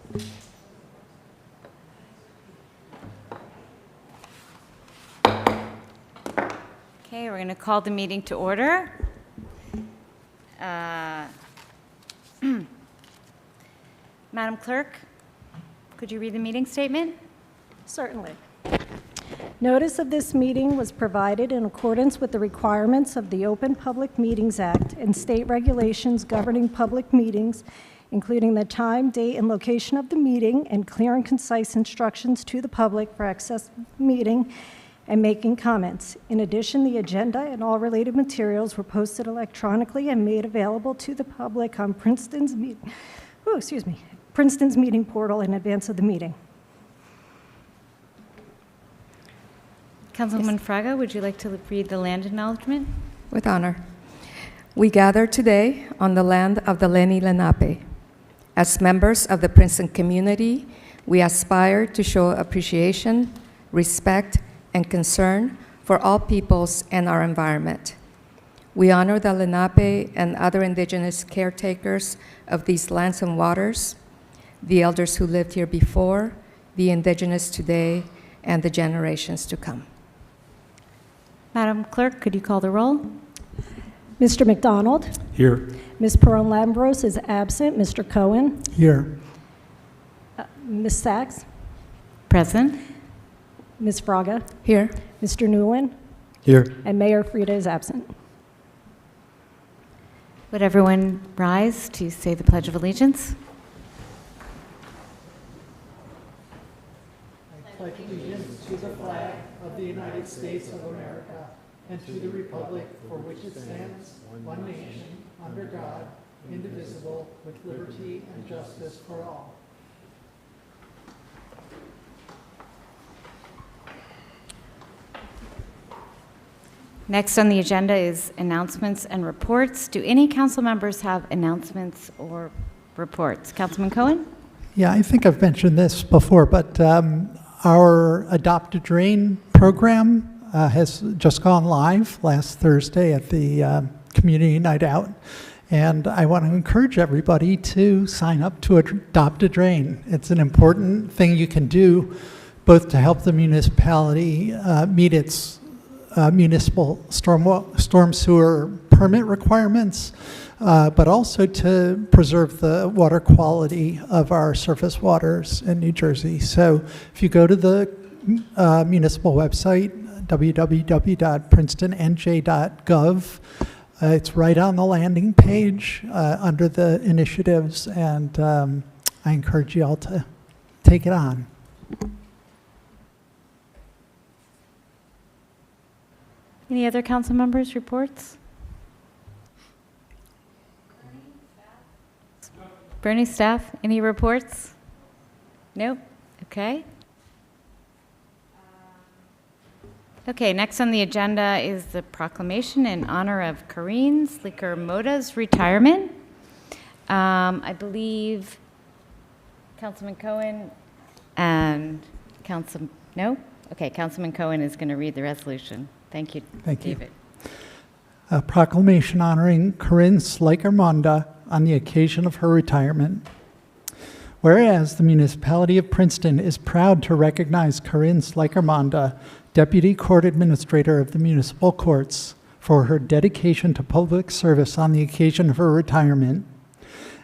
Okay, we're going to call the meeting to order. Madam Clerk, could you read the meeting statement? Certainly. Notice of this meeting was provided in accordance with the requirements of the Open Public Meetings Act and state regulations governing public meetings, including the time, date, and location of the meeting, and clear and concise instructions to the public for access to the meeting and making comments. In addition, the agenda and all related materials were posted electronically and made available to the public on Princeton's meeting portal in advance of the meeting. Councilwoman Fraga, would you like to read the land acknowledgement? With honor. We gather today on the land of the Lenni Lenape. As members of the Princeton community, we aspire to show appreciation, respect, and concern for all peoples and our environment. We honor the Lenape and other indigenous caretakers of these lands and waters, the elders who lived here before, the indigenous today, and the generations to come. Madam Clerk, could you call the roll? Mr. McDonald? Here. Ms. Perron-Lambros is absent. Mr. Cohen? Here. Ms. Sachs? Present. Ms. Fraga? Here. Mr. Newland? Here. And Mayor Frida is absent. Would everyone rise to say the Pledge of Allegiance? I pledge allegiance to the flag of the United States of America and to the republic for which it stands, one nation, under God, indivisible, with liberty and justice for all. Next on the agenda is announcements and reports. Do any council members have announcements or reports? Councilman Cohen? Yeah, I think I've mentioned this before, but our Adopt a Drain program has just gone live last Thursday at the Community Night Out. And I want to encourage everybody to sign up to Adopt a Drain. It's an important thing you can do both to help the municipality meet its municipal storm sewer permit requirements, but also to preserve the water quality of our surface waters in New Jersey. So if you go to the municipal website, www.princetonnj.gov, it's right on the landing page under the initiatives, and I encourage you all to take it on. Any other council members' reports? Bernie, staff, any reports? Nope. Okay. Okay, next on the agenda is the proclamation in honor of Karine Slicker-Moda's retirement. I believe Councilman Cohen and Councilman Cohen is going to read the resolution. Thank you, David. A proclamation honoring Karine Slicker-Monda on the occasion of her retirement. Whereas the municipality of Princeton is proud to recognize Karine Slicker-Monda, Deputy Court Administrator of the Municipal Courts, for her dedication to public service on the occasion of her retirement.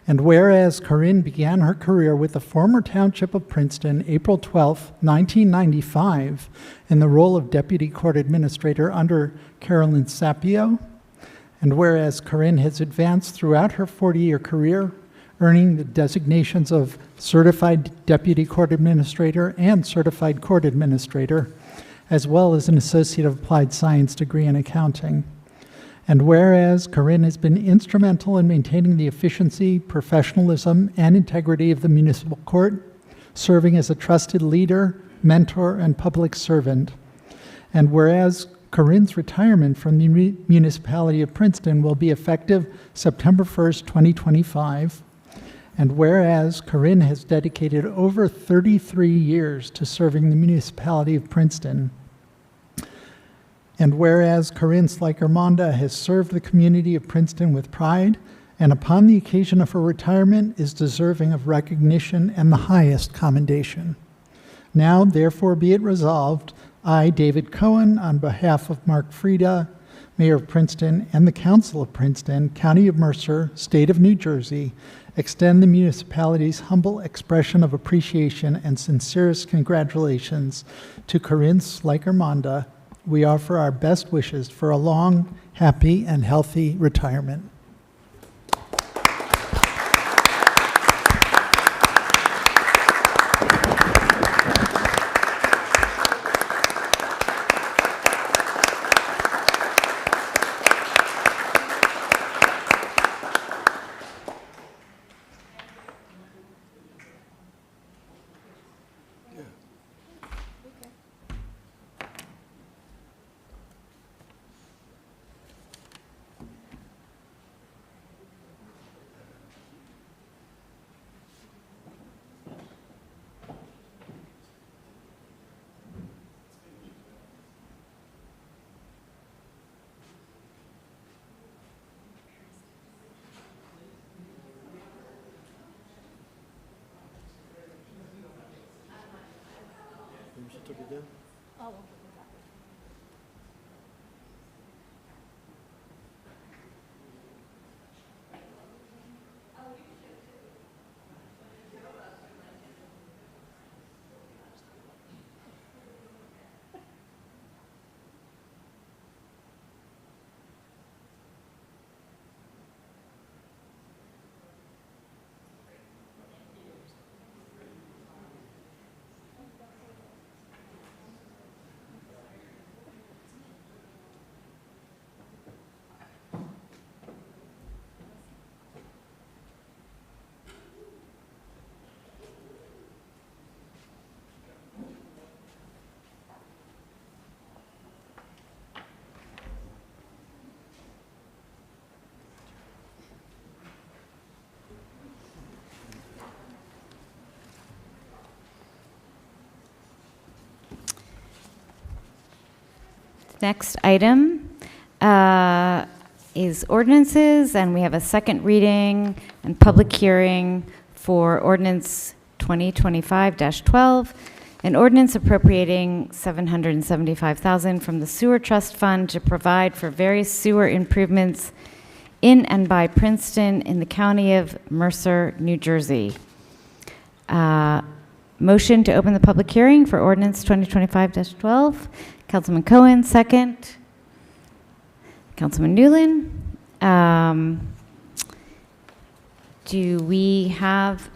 And whereas Karine began her career with the former Township of Princeton, April 12, 1995, in the role of Deputy Court Administrator under Carolyn Sapio. And whereas Karine has advanced throughout her 40-year career, earning the designations of Certified Deputy Court Administrator and Certified Court Administrator, as well as an Associate of Applied Science degree in accounting. And whereas Karine has been instrumental in maintaining the efficiency, professionalism, and integrity of the municipal court, serving as a trusted leader, mentor, and public servant. And whereas Karine's retirement from the municipality of Princeton will be effective September 1st, 2025. And whereas Karine has dedicated over 33 years to serving the municipality of Princeton. And whereas Karine Slicker-Monda has served the community of Princeton with pride and upon the occasion of her retirement is deserving of recognition and the highest commendation. Now, therefore, be it resolved, I, David Cohen, on behalf of Mark Frieda, Mayor of Princeton, and the Council of Princeton, County of Mercer, State of New Jersey, extend the municipality's humble expression of appreciation and sincerest congratulations to Corinne Sliker-Monda. We offer our best wishes for a long, happy, and healthy retirement. Next item is ordinances, and we have a second reading and public hearing for ordinance 2025-12, an ordinance appropriating $775,000 from the Sewer Trust Fund to provide for various sewer improvements in and by Princeton in the County of Mercer, New Jersey. Motion to open the public hearing for ordinance 2025-12. Councilman Cohen, second. Councilman Newland. Do we have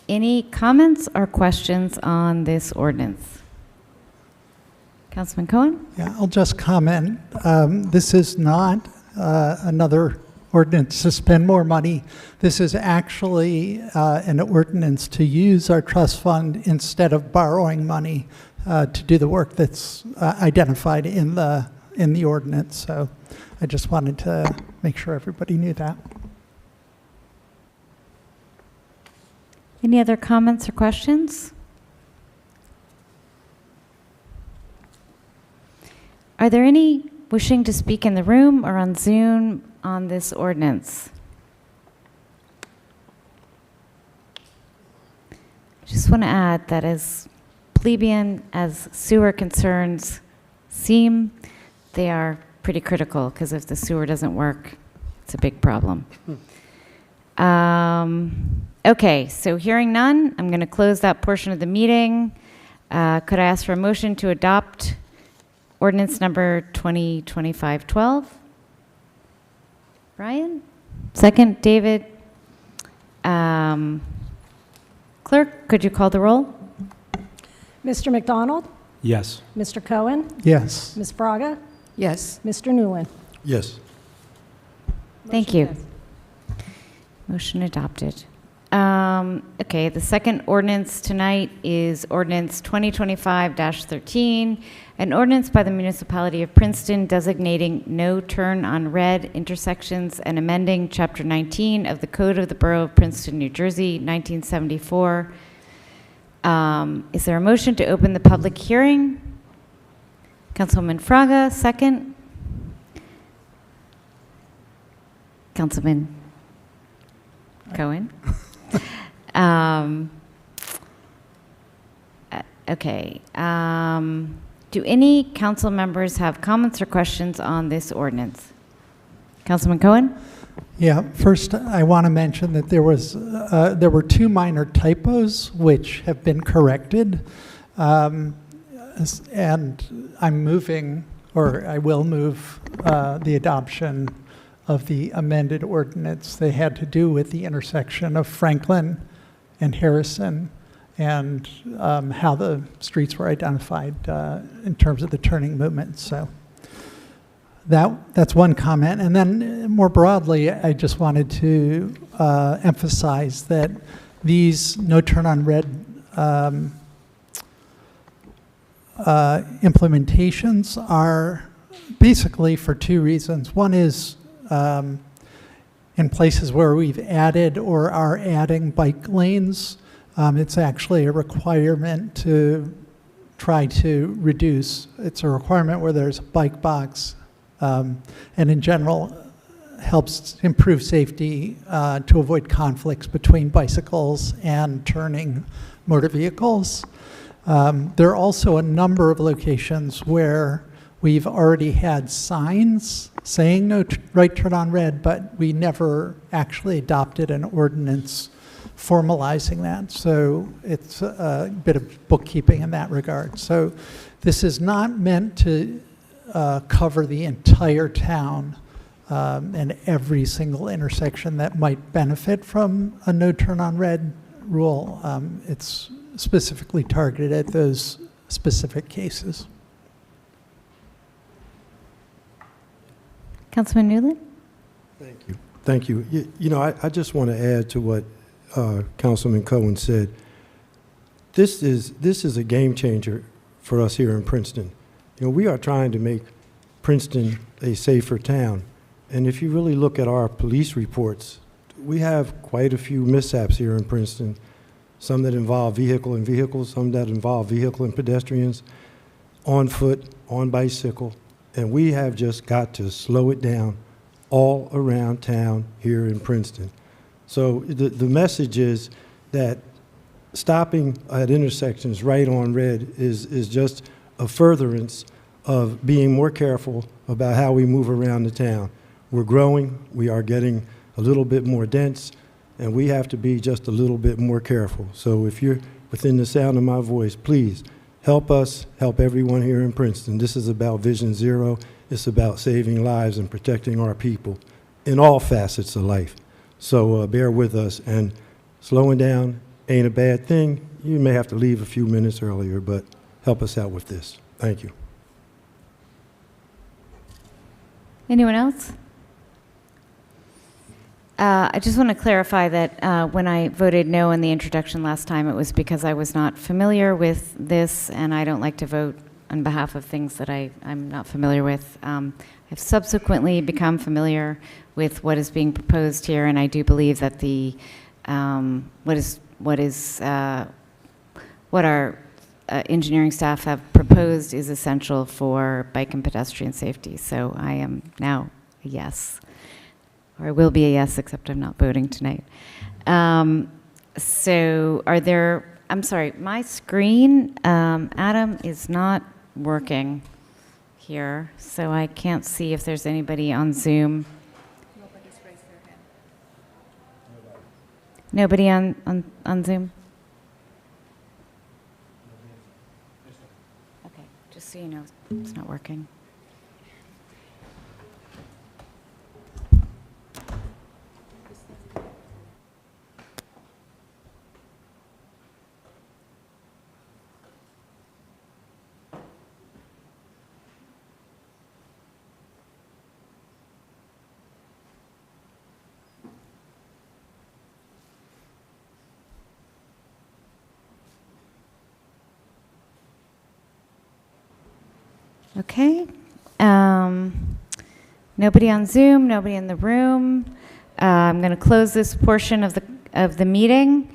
any comments or questions on this ordinance? Councilman Cohen? Yeah, I'll just comment. This is not another ordinance to spend more money. This is actually an ordinance to use our trust fund instead of borrowing money to do the work that's identified in the ordinance. So I just wanted to make sure everybody knew that. Any other comments or questions? Are there any wishing to speak in the room or on Zoom on this ordinance? Just want to add that as plebeian as sewer concerns seem, they are pretty critical, because if the sewer doesn't work, it's a big problem. Okay, so hearing none, I'm going to close that portion of the meeting. Could I ask for a motion to adopt ordinance number 2025-12? Brian? Second, David. Clerk, could you call the roll? Mr. McDonald? Yes. Mr. Cohen? Yes. Ms. Fraga? Yes. Mr. Newland? Yes. Thank you. Motion adopted. Okay, the second ordinance tonight is ordinance 2025-13, an ordinance by the municipality of Princeton designating no turn on red intersections and amending Chapter 19 of the Code of the Borough of Princeton, New Jersey, 1974. Is there a motion to open the public hearing? Councilwoman Fraga, second. Councilman Cohen. Um, Okay. Do any council members have comments or questions on this ordinance? Councilman Cohen? Yeah, first, I want to mention that there were two minor typos which have been corrected. And I'm moving, or I will move, the adoption of the amended ordinance. They had to do with the intersection of Franklin and Harrison and how the streets were identified in terms of the turning movement. So that's one comment. And then more broadly, I just wanted to emphasize that these no turn on red implementations are basically for two reasons. One is in places where we've added or are adding bike lanes, it's actually a requirement to try to reduce. It's a requirement where there's a bike box, and in general helps improve safety to avoid conflicts between bicycles and turning motor vehicles. There are also a number of locations where we've already had signs saying no right turn on red, but we never actually adopted an ordinance formalizing that. So it's a bit of bookkeeping in that regard. So this is not meant to cover the entire town and every single intersection that might benefit from a no turn on red rule. It's specifically targeted at those specific cases. Councilman Newland? Thank you. Thank you. You know, I just want to add to what Councilman Cohen said. This is a game changer for us here in Princeton. You know, we are trying to make Princeton a safer town. And if you really look at our police reports, we have quite a few mishaps here in Princeton. Some that involve vehicle and vehicles, some that involve vehicle and pedestrians, on foot, on bicycle. And we have just got to slow it down all around town here in Princeton. So the message is that stopping at intersections right on red is just a furtherance of being more careful about how we move around the town. We're growing, we are getting a little bit more dense, and we have to be just a little bit more careful. So if you're within the sound of my voice, please help us, help everyone here in Princeton. This is about Vision Zero. It's about saving lives and protecting our people in all facets of life. So bear with us, and slowing down ain't a bad thing. You may have to leave a few minutes earlier, but help us out with this. Thank you. Anyone else? I just want to clarify that when I voted no in the introduction last time, it was because I was not familiar with this, and I don't like to vote on behalf of things that I'm not familiar with. I've subsequently become familiar with what is being proposed here, and I do believe that the what our engineering staff have proposed is essential for bike and pedestrian safety. So I am now a yes. Or I will be a yes, except I'm not voting tonight. So are there, I'm sorry, my screen, Adam, is not working here, so I can't see if there's anybody on Zoom. Nobody's raised their hand. Nobody on Zoom? Okay, just so you know, it's not working. Okay. Nobody on Zoom, nobody in the room. I'm going to close this portion of the meeting,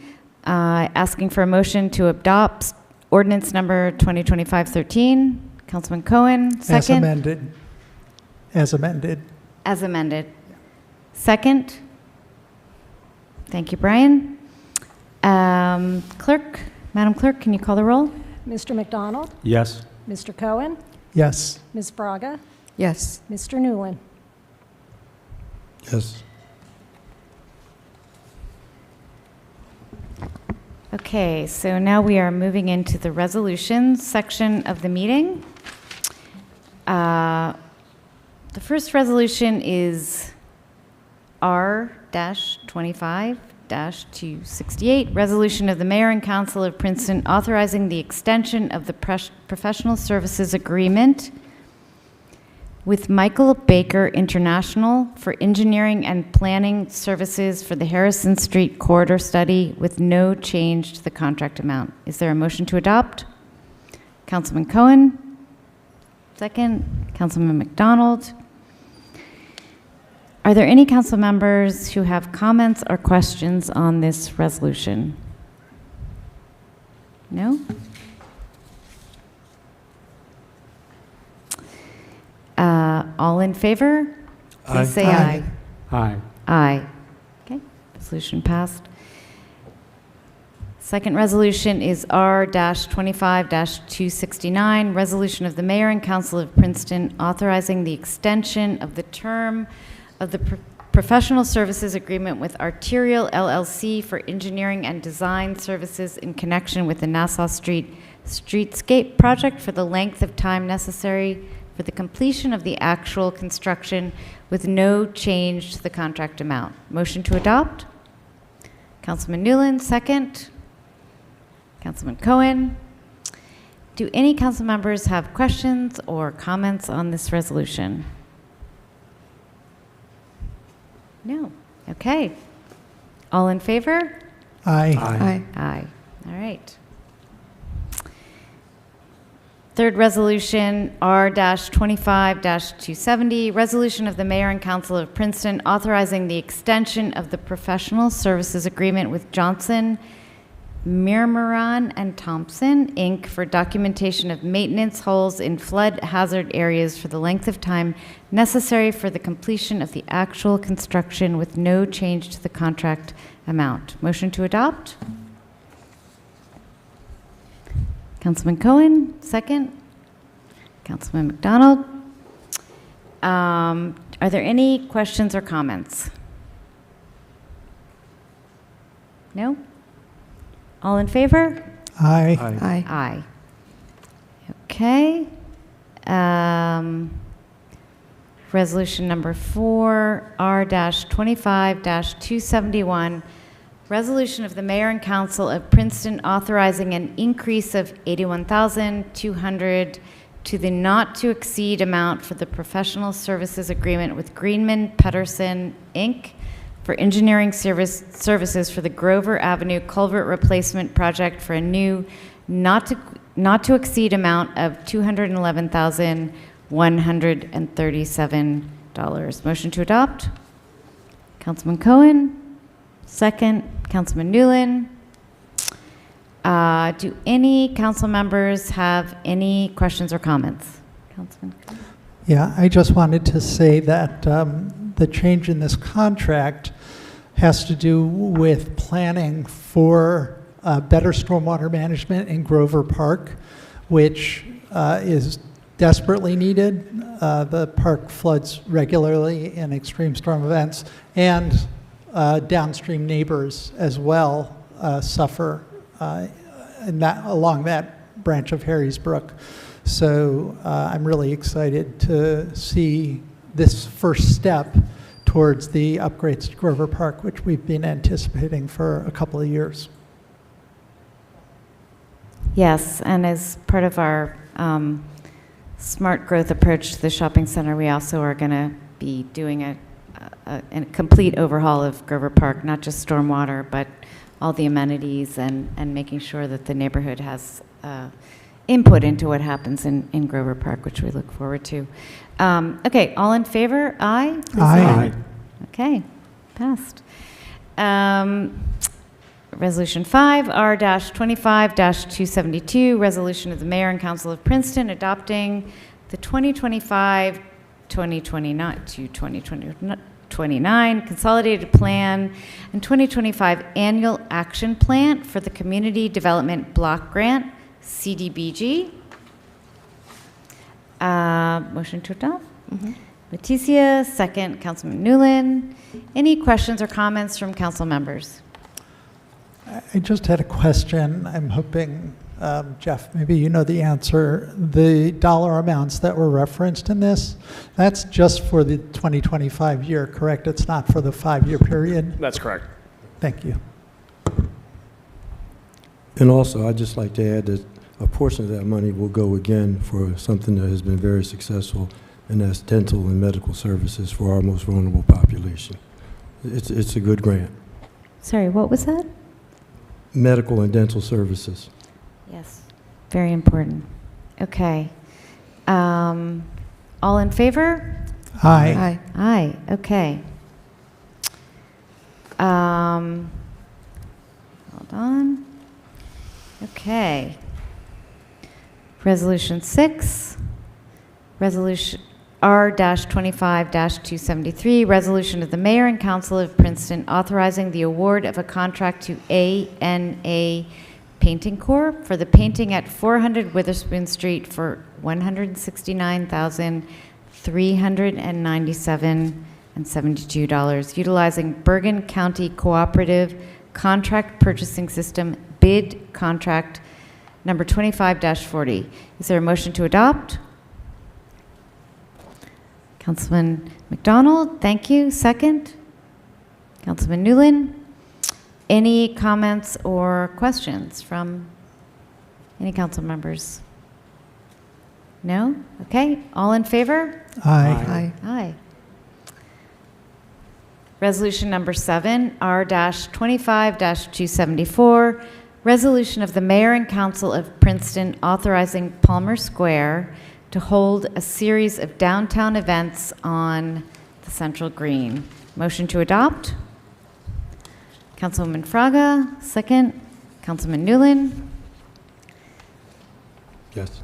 asking for a motion to adopt ordinance number 2025-13. Councilman Cohen, second. As amended. As amended. As amended. Second. Thank you, Brian. Madam Clerk, can you call the roll? Mr. McDonald? Yes. Mr. Cohen? Yes. Ms. Braga? Yes. Mr. Newland? Yes. Okay, so now we are moving into the resolutions section of the meeting. The first resolution is R-25-268, resolution of the Mayor and Council of Princeton authorizing the extension of the professional services agreement with Michael Baker International for engineering and planning services for the Harrison Street corridor study with no change to the contract amount. Is there a motion to adopt? Councilman Cohen. Second. Councilman McDonald. Are there any council members who have comments or questions on this resolution? No? All in favor? Please say aye. Aye. Aye. Okay, resolution passed. Second resolution is R-25-269, resolution of the Mayor and Council of Princeton authorizing the extension of the term of the professional services agreement with Arterial LLC for engineering and design services in connection with the Nassau Street Streetscape project for the length of time necessary for the completion of the actual construction with no change to the contract amount. Motion to adopt? Councilman Newland, second. Councilman Cohen. Do any council members have questions or comments on this resolution? No. Okay. All in favor? Aye. Aye. Aye. All right. Third resolution, R-25-270, resolution of the Mayor and Council of Princeton authorizing the extension of the professional services agreement with Johnson, Mirmaran and Thompson, Inc. for documentation of maintenance holes in flood hazard areas for the length of time necessary for the completion of the actual construction with no change to the contract amount. Motion to adopt? Councilman Cohen, second. Councilman McDonald. Are there any questions or comments? No? All in favor? Aye. Aye. Aye. Okay. Resolution number 4, R-25-271, resolution of the Mayor and Council of Princeton authorizing an increase of $81,200 to the not-to-exceed amount for the professional services agreement with Greenman Pedersen, Inc. for engineering services for the Grover Avenue culvert replacement project for a new not-to-exceed amount of $211,137. Motion to adopt? Councilman Cohen? Second. Councilman Newland. Do any council members have any questions or comments? Councilman Cohen? Yeah, I just wanted to say that the change in this contract has to do with planning for better stormwater management in Grover Park, which is desperately needed. The park floods regularly in extreme storm events, and downstream neighbors as well suffer along that branch of Harry's Brook. So I'm really excited to see this first step towards the upgrades to Grover Park, which we've been anticipating for a couple of years. Yes, and as part of our smart growth approach to the shopping center, we also are going to be doing a complete overhaul of Grover Park, not just stormwater, but all the amenities and making sure that the neighborhood has input into what happens in Grover Park, which we look forward to. Okay, all in favor? Aye? Please say Aye. Okay, passed. Resolution 5, R-25-272, resolution of the Mayor and Council of Princeton adopting the 2025-2029 to 2029 29, Consolidated Plan and 2025 Annual Action Plan for the Community Development Block Grant, CDBG. Motion to adopt? Leticia, second, Councilman Newland. Any questions or comments from council members? I just had a question. I'm hoping, Jeff, maybe you know the answer. The dollar amounts that were referenced in this, that's just for the 2025 year, correct? It's not for the 5-year period? That's correct. Thank you. And also, I'd just like to add that a portion of that money will go again for something that has been very successful, and that's dental and medical services for our most vulnerable population. It's a good grant. Sorry, what was that? Medical and dental services. Yes, very important. Okay. All in favor? Aye. Aye, okay. Hold on. Okay. Resolution 6, Resolution R-25-273, Resolution of the Mayor and Council of Princeton authorizing the award of a contract to ANA Painting Corp. for the painting at 400 Witherspoon Street for $169,397.72, utilizing Bergen County Cooperative Contract Purchasing System bid contract number 25-40. Is there a motion to adopt? Councilman McDonald, thank you. Second? Councilman Newland? Any comments or questions from any council members? No? Okay. All in favor? Aye. Aye. Resolution number 7, R-25-274, Resolution of the Mayor and Council of Princeton authorizing Palmer Square to hold a series of downtown events on the Central Green. Motion to adopt? Councilwoman Fraga, second. Councilman Newland. Yes.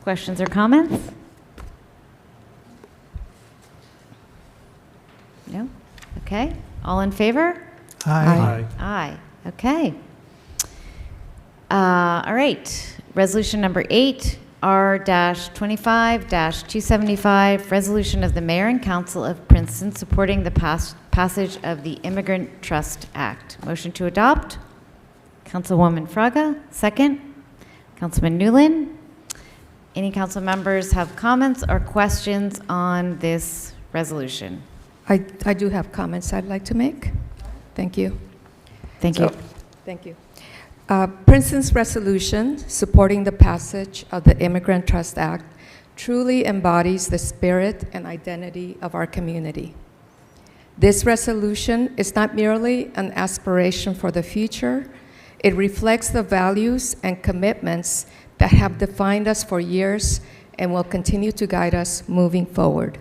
Questions or comments? No? Okay. All in favor? Aye. Aye. Okay. All right. Resolution number 8, R-25-275, Resolution of the Mayor and Council of Princeton supporting the passage of the Immigrant Trust Act. Motion to adopt? Councilwoman Fraga, second. Councilman Newland. Any council members have comments or questions on this resolution? I do have comments I'd like to make. Thank you. Thank you. Thank you. Princeton's resolution supporting the passage of the Immigrant Trust Act truly embodies the spirit and identity of our community. This resolution is not merely an aspiration for the future, it reflects the values and commitments that have defined us for years and will continue to guide us moving forward.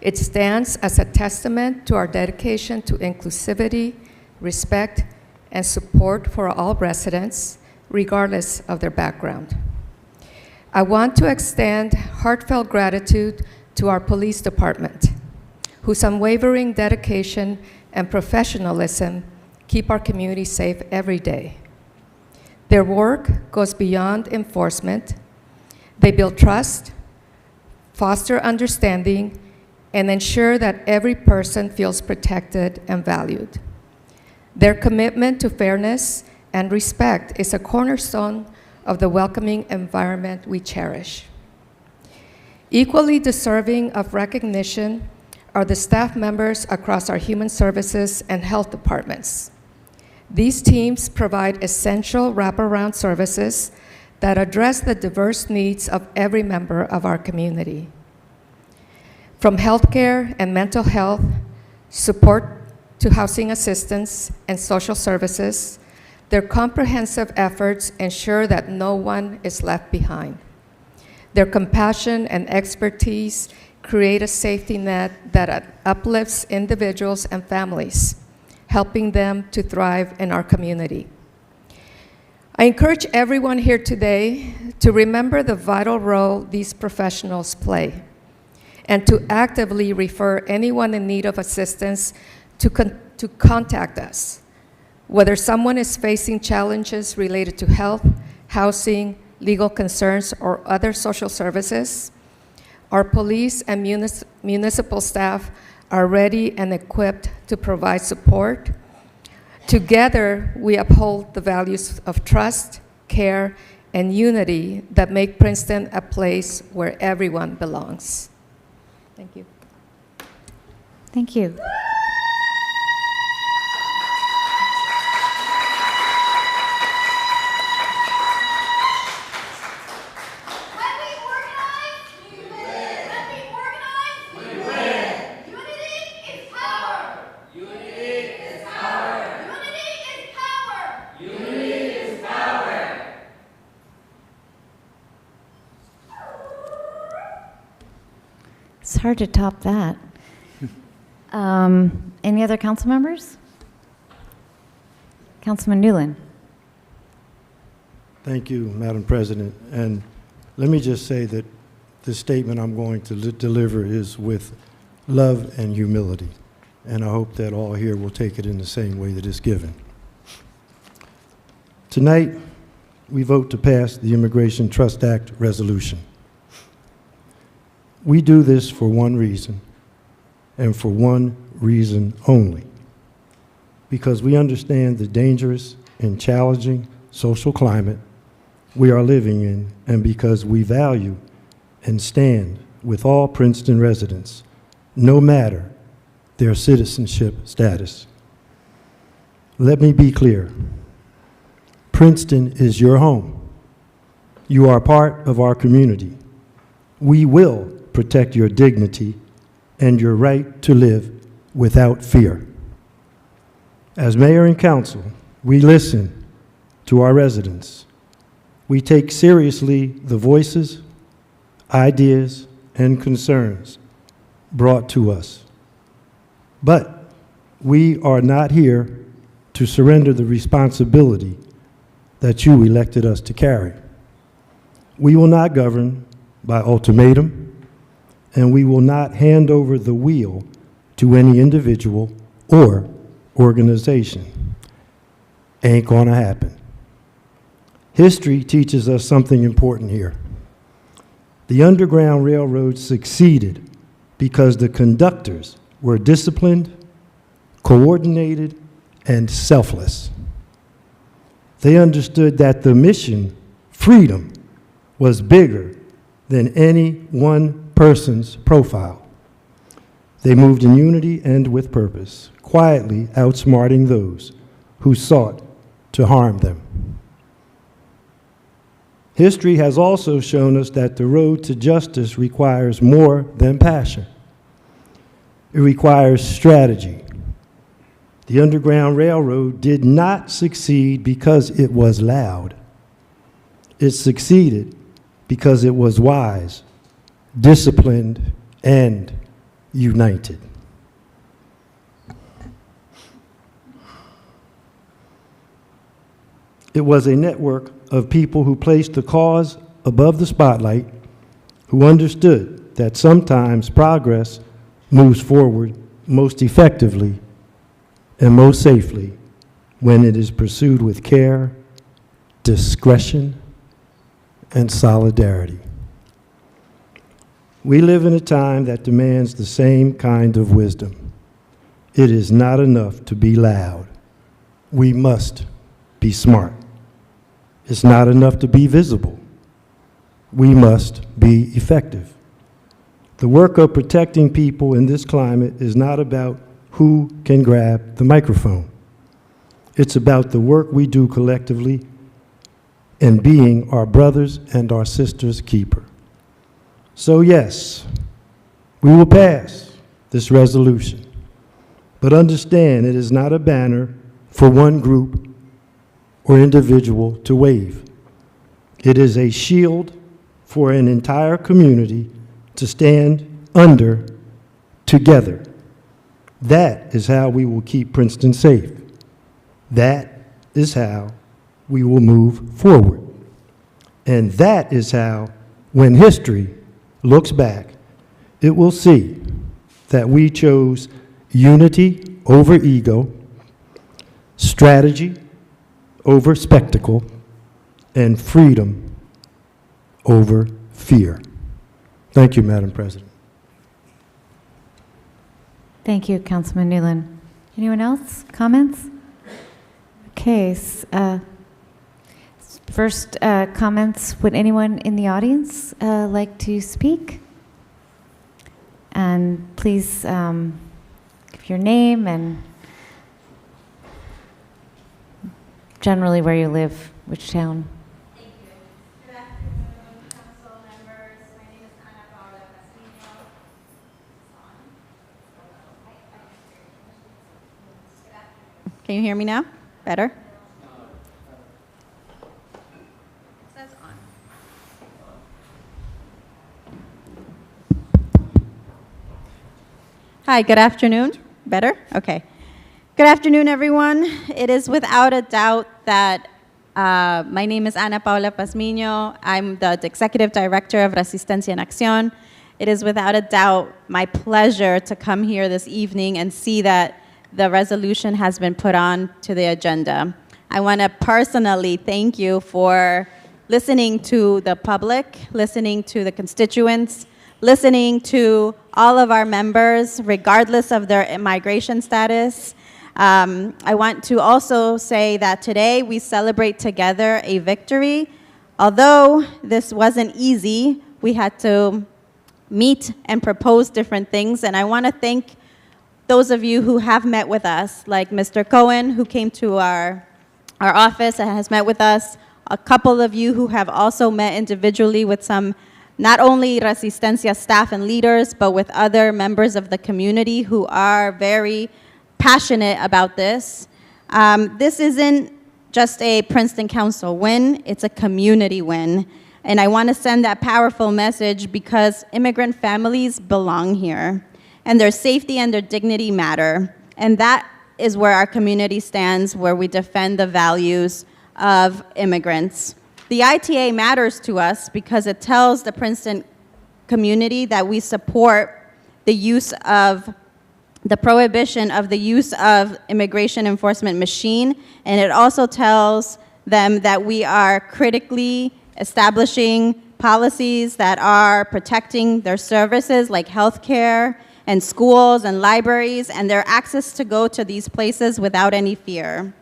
It stands as a testament to our dedication to inclusivity, respect, and support for all residents, regardless of their background. I want to extend heartfelt gratitude to our police department, whose unwavering dedication and professionalism keep our community safe every day. Their work goes beyond enforcement. They build trust, foster understanding, and ensure that every person feels protected and valued. Their commitment to fairness and respect is a cornerstone of the welcoming environment we cherish. Equally deserving of recognition are the staff members across our human services and health departments. These teams provide essential wraparound services that address the diverse needs of every member of our community. From healthcare and mental health, support to housing assistance and social services, their comprehensive efforts ensure that no one is left behind. Their compassion and expertise create a safety net that uplifts individuals and families, helping them to thrive in our community. I encourage everyone here today to remember the vital role these professionals play and to actively refer anyone in need of assistance to contact us. Whether someone is facing challenges related to health, housing, legal concerns, or other social services, our police and municipal staff are ready and equipped to provide support. Together, we uphold the values of trust, care, and unity that make Princeton a place where everyone belongs. Thank you. Thank you. When we organize, we win. When we organize, we win. Unity is power. Unity is power. Unity is power. Unity is power. It's hard to top that. Any other council members? Councilman Newland. Thank you, Madam President. And let me just say that the statement I'm going to deliver is with love and humility. And I hope that all here will take it in the same way that it's given. Tonight, we vote to pass the Immigration Trust Act resolution. We do this for one reason, and for one reason only, because we understand the dangerous and challenging social climate we are living in, and because we value and stand with all Princeton residents, no matter their citizenship status. Let me be clear. Princeton is your home. You are part of our community. We will protect your dignity and your right to live without fear. As mayor and council, we listen to our residents. We take seriously the voices, ideas, and concerns brought to us. But we are not here to surrender the responsibility that you elected us to carry. We will not govern by ultimatum, and we will not hand over the wheel to any individual or organization. Ain't gonna happen. History teaches us something important here. The Underground Railroad succeeded because the conductors were disciplined, coordinated, and selfless. They understood that the mission, freedom, was bigger than any one person's profile. They moved in unity and with purpose, quietly outsmarting those who sought to harm them. History has also shown us that the road to justice requires more than passion. It requires strategy. The Underground Railroad did not succeed because it was loud. It succeeded because it was wise, disciplined, and united. It was a network of people who placed the cause above the spotlight, who understood that sometimes progress moves forward most effectively and most safely when it is pursued with care, discretion, and solidarity. We live in a time that demands the same kind of wisdom. It is not enough to be loud. We must be smart. It's not enough to be visible. We must be effective. The work of protecting people in this climate is not about who can grab the microphone. It's about the work we do collectively and being our brothers and our sisters' keeper. So yes, we will pass this resolution, but understand it is not a banner for one group or individual to wave. It is a shield for an entire community to stand under together. That is how we will keep Princeton safe. That is how we will move forward. And that is how, when history looks back, it will see that we chose unity over ego, strategy over spectacle, and freedom over fear. Thank you, Madam President. Thank you, Councilman Newland. Anyone else? Comments? Okay. First comments, would anyone in the audience like to speak? And please give your name and generally where you live, which town. Thank you. Good afternoon, council members. My name is Ana Paula Castillo. Can you hear me now? Better? Says on. Hi, good afternoon. Better? Okay. Good afternoon, everyone. It is without a doubt that my name is Ana Paula Pazmiño. I'm the Executive Director of Resistencia en Acción. It is without a doubt my pleasure to come here this evening and see that the resolution has been put on to the agenda. I want to personally thank you for listening to the public, listening to the constituents, listening to all of our members, regardless of their immigration status. I want to also say that today we celebrate together a victory. Although this wasn't easy, we had to meet and propose different things, and I want to thank those of you who have met with us, like Mr. Cohen, who came to our office and has met with us, a couple of you who have also met individually with some, not only Resistencia staff and leaders, but with other members of the community who are very passionate about this. This isn't just a Princeton Council win, it's a community win. And I want to send that powerful message because immigrant families belong here, and their safety and their dignity matter. And that is where our community stands, where we defend the values of immigrants. The ITA matters to us because it tells the Princeton community that we support the use of the prohibition of the use of immigration enforcement machine, and it also tells them that we are critically establishing policies that are protecting their services like healthcare and schools and libraries and their access to go to these places without any fear.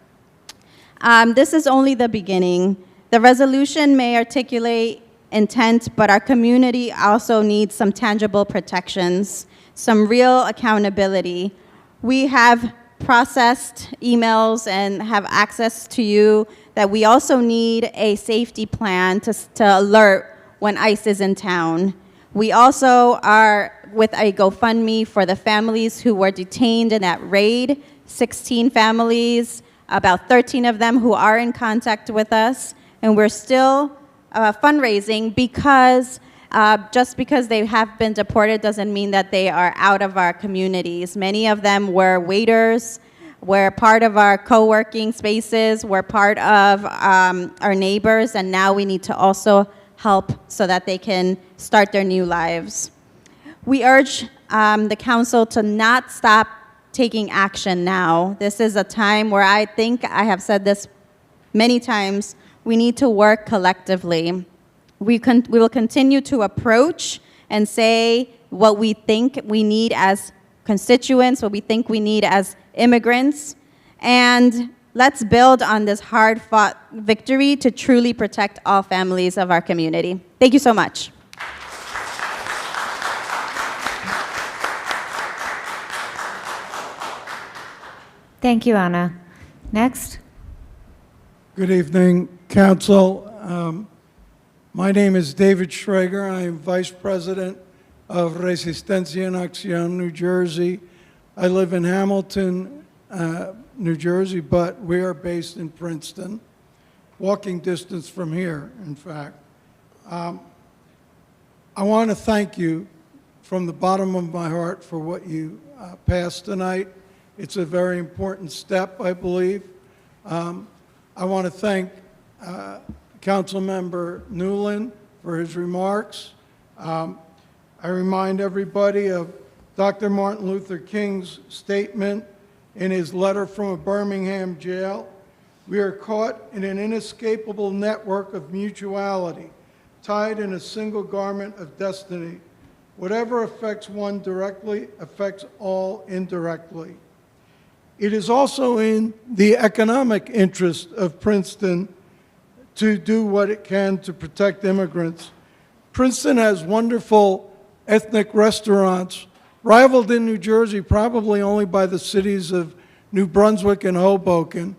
This is only the beginning. The resolution may articulate intent, but our community also needs some tangible protections, some real accountability. We have processed emails and have access to you that we also need a safety plan to alert when ICE is in town. We also are with a GoFundMe for the families who were detained in that raid, 16 families, about 13 of them who are in contact with us, and we're still fundraising because just because they have been deported doesn't mean that they are out of our communities. Many of them were waiters, were part of our co-working spaces, were part of our neighbors, and now we need to also help so that they can start their new lives. We urge the council to not stop taking action now. This is a time where I think, I have said this many times, we need to work collectively. We will continue to approach and say what we think we need as constituents, what we think we need as immigrants, and let's build on this hard-fought victory to truly protect all families of our community. Thank you so much. Thank you, Anna. Next. Good evening, Council. My name is David Schrager. I am Vice President of Resistencia en Acción, New Jersey. I live in Hamilton, New Jersey, but we are based in Princeton, walking distance from here, in fact. I want to thank you from the bottom of my heart for what you passed tonight. It's a very important step, I believe. I want to thank Councilmember Newland for his remarks. I I remind everybody of Dr. Martin Luther King's statement in his letter from a Birmingham jail. We are caught in an inescapable network of mutuality, tied in a single garment of destiny. Whatever affects one directly affects all indirectly. It is also in the economic interest of Princeton to do what it can to protect immigrants. Princeton has wonderful ethnic restaurants, rivaled in New Jersey probably only by the cities of New Brunswick and Hoboken.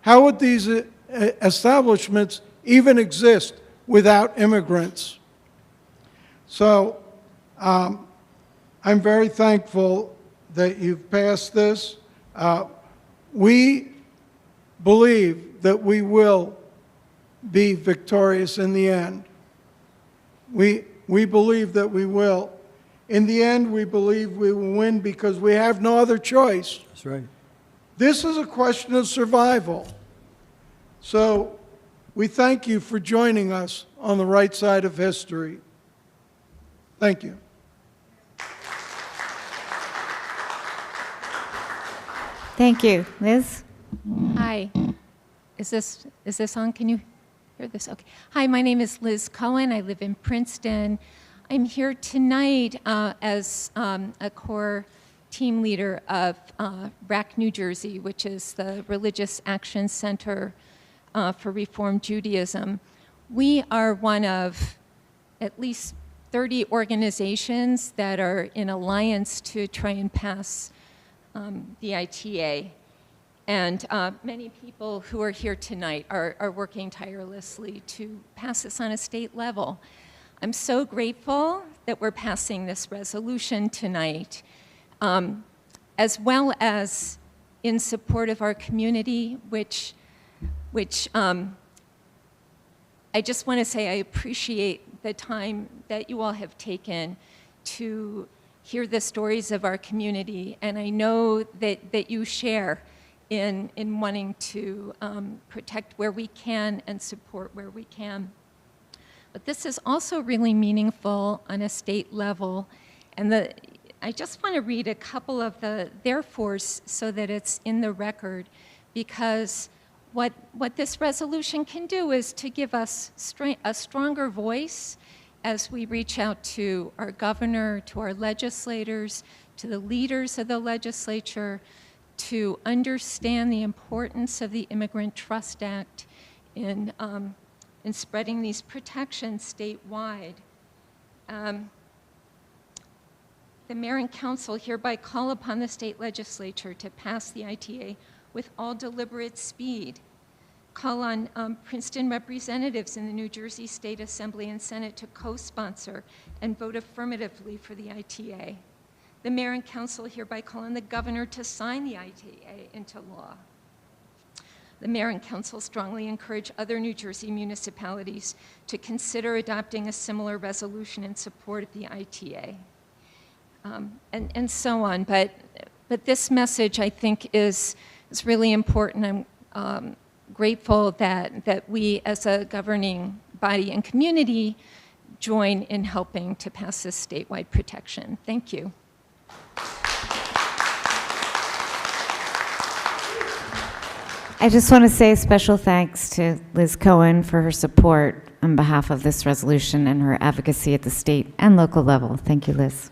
How would these establishments even exist without immigrants? So I'm very thankful that you've passed this. We believe that we will be victorious in the end. We believe that we will. In the end, we believe we will win because we have no other choice. That's right. This is a question of survival. So we thank you for joining us on the right side of history. Thank you. Thank you. Liz? Hi. Is this on? Can you hear this? Okay. Hi, my name is Liz Cohen. I live in Princeton. I'm here tonight as a core team leader of RAC New Jersey, which is the Religious Action Center for Reform Judaism. We are one of at least 30 organizations that are in alliance to try and pass the ITA. And many people who are here tonight are working tirelessly to pass this on a state level. I'm so grateful that we're passing this resolution tonight, as well as in support of our community, which I just want to say I appreciate the time that you all have taken to hear the stories of our community, and I know that you share in wanting to protect where we can and support where we can. But this is also really meaningful on a state level, and I just want to read a couple of the therefores so that it's in the record, because what this resolution can do is to give us a stronger voice as we reach out to our governor, to our legislators, to the leaders of the legislature, to understand the importance of the Immigrant Trust Act in spreading these protections statewide. The mayor and council hereby call upon the state legislature to pass the ITA with all deliberate speed. Call on Princeton representatives in the New Jersey State Assembly and Senate to co-sponsor and vote affirmatively for the ITA. The mayor and council hereby call on the governor to sign the ITA into law. The mayor and council strongly encourage other New Jersey municipalities to consider adopting a similar resolution in support of the ITA, and so on. But this message, I think, is really important. I'm grateful that we, as a governing body and community, join in helping to pass this statewide protection. Thank you. I just want to say a special thanks to Liz Cohen for her support on behalf of this resolution and her advocacy at the state and local level. Thank you, Liz.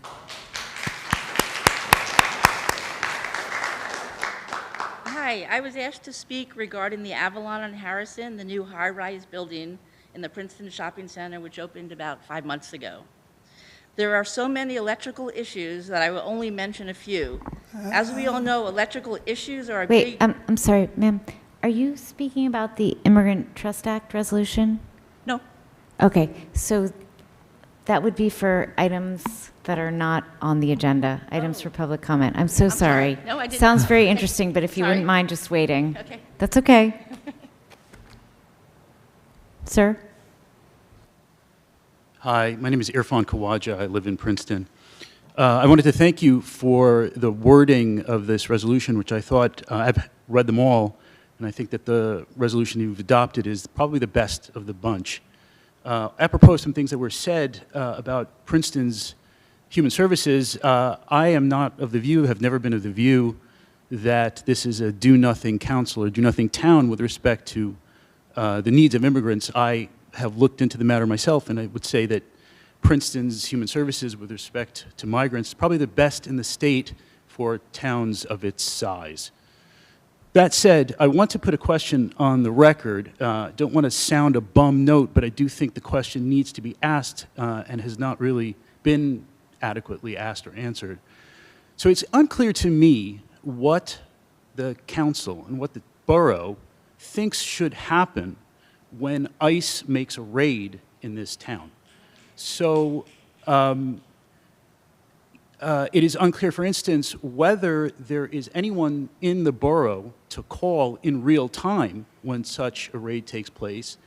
Hi, I was asked to speak regarding the Avalon on Harrison, the new high-rise building in the Princeton Shopping Center, which opened about 5 months ago. There are so many electrical issues that I will only mention a few. As we all know, electrical issues are a Wait, big... I'm sorry, ma'am. Are you speaking about the Immigrant Trust Act resolution? No. Okay, so that would be for items that are not on the agenda, items for public comment. I'm so sorry. No, I didn't. Sounds very interesting, but if you Sorry. wouldn't mind just waiting. Okay. That's okay. Sir? Hi, my name is Irfan Khawaja. I live in Princeton. I wanted to thank you for the wording of this resolution, which I thought, I've read them all, and I think that the resolution you've adopted is probably the best of the bunch. Apropos some things that were said about Princeton's Human Services, I am not of the view, have never been of the view, that this is a do-nothing council or do-nothing town with respect to the needs of immigrants. I have looked into the matter myself, and I would say that Princeton's Human Services with respect to migrants is probably the best in the state for towns of its size. That said, I want to put a question on the record. Don't want to sound a bum note, but I do think the question needs to be asked and has not really been adequately asked or answered. So it's unclear to me what the council and what the borough thinks should happen when ICE makes a raid in this town. So it is unclear, for instance, whether there is anyone in the borough to call in real time when such a raid takes place,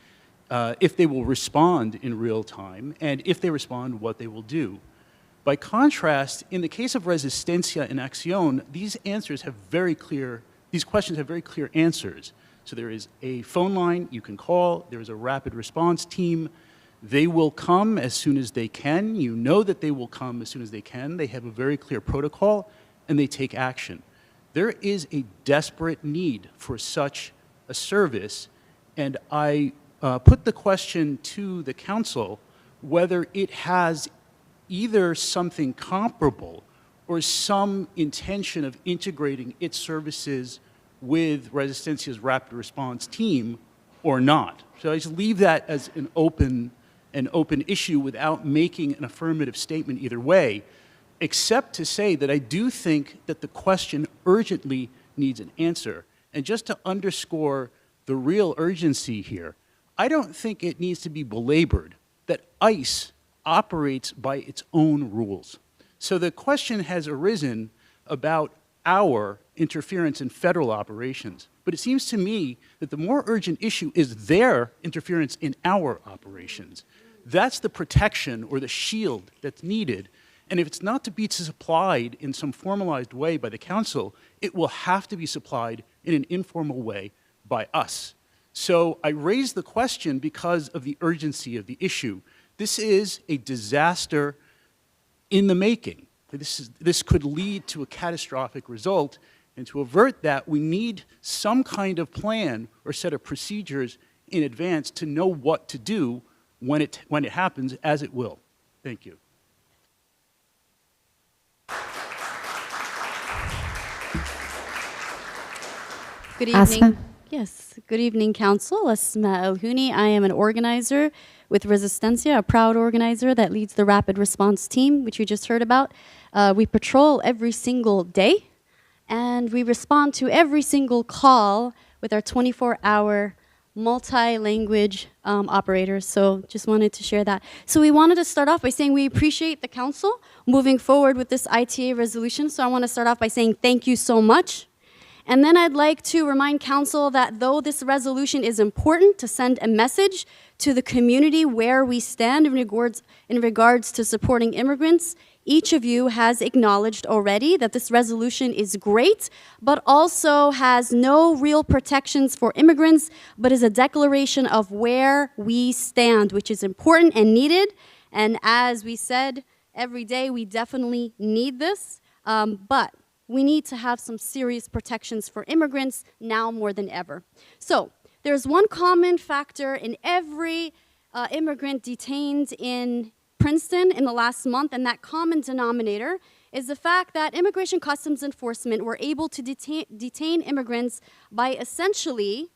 if they will respond in real time, and if they respond, what they will do. By contrast, in the case of Resistencia and Acción, these questions have very clear answers. So there is a phone line you can call, there is a rapid response team. They will come as soon as they can. You know that they will come as soon as they can. They have a very clear protocol, and they take action. There is a desperate need for such a service, and I put the question to the council whether it has either something comparable or some intention of integrating its services with Resistencia's rapid response team or not. So I just leave that as an open issue without making an affirmative statement either way, except to say that I do think that the question urgently needs an answer. And just to underscore the real urgency here, I don't think it needs to be belabored that ICE operates by its own rules. So the question has arisen about our interference in federal operations. But it seems to me that the more urgent issue is their interference in our operations. That's the protection or the shield that's needed. And if it's not to be supplied in some formalized way by the council, it will have to be supplied in an informal way by us. So I raise the question because of the urgency of the issue. This is a disaster in the making. This could lead to a catastrophic result, and to avert that, we need some kind of plan or set of procedures in advance to know what to do when it happens, as it will. Thank you. Good Asma? evening. Yes, good evening, Council. Asma El-Houni. I am an organizer with Resistencia, a proud organizer that leads the rapid response team, which you just heard about. We patrol every single day, and we respond to every single call with our 24-hour multi-language operators. So just wanted to share that. So we wanted to start off by saying we appreciate the council moving forward with this ITA resolution. So I want to start off by saying thank you so much. And then I'd like to remind council that though this resolution is important to send a message to the community where we stand in regards to supporting immigrants, each of you has acknowledged already that this resolution is great, but also has no real protections for immigrants, but is a declaration of where we stand, which is important and needed. And as we said, every day we definitely need this, but we need to have some serious protections for immigrants now more than ever. So there's one common factor in every immigrant detained in Princeton in the last month, and that common denominator is the fact that Immigration Customs Enforcement were able to detain immigrants by essentially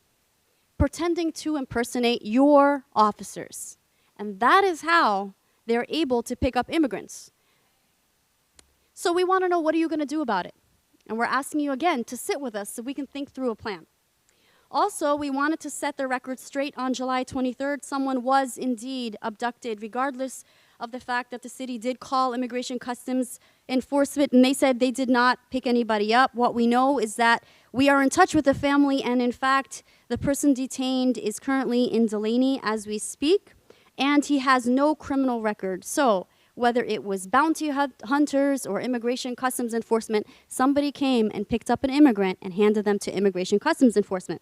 pretending to impersonate your officers. And that is how they're able to pick up immigrants. So we want to know, what are you going to do about it? And we're asking you again to sit with us so we can think through a plan. Also, we wanted to set the record straight. On July 23rd, someone was indeed abducted, regardless of the fact that the city did call Immigration Customs Enforcement, and they said they did not pick anybody up. What we know is that we are in touch with the family, and in fact, the person detained is currently in Delaney as we speak, and he has no criminal record. So whether it was bounty hunters or Immigration Customs Enforcement, somebody came and picked up an immigrant and handed them to Immigration Customs Enforcement.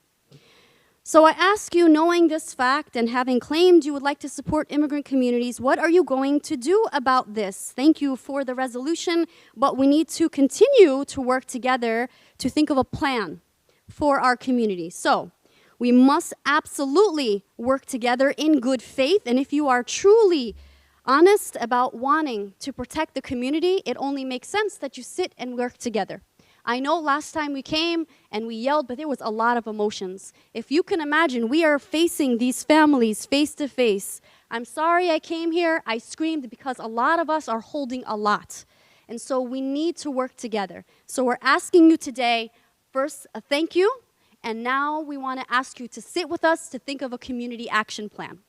So I ask you, knowing this fact and having claimed you would like to support immigrant communities, what are you going to do about this? Thank you for the resolution, but we need to continue to work together to think of a plan for our community. So we must absolutely work together in good faith, and if you are truly honest about wanting to protect the community, it only makes sense that you sit and work together. I know last time we came and we yelled, but there was a lot of emotions. If you can imagine, we are facing these families face to face. I'm sorry I came here. I screamed because a lot of us are holding a lot. And so we need to work together. So we're asking you today, first, a thank you. And now we want to ask you to sit with us to think of a community action plan.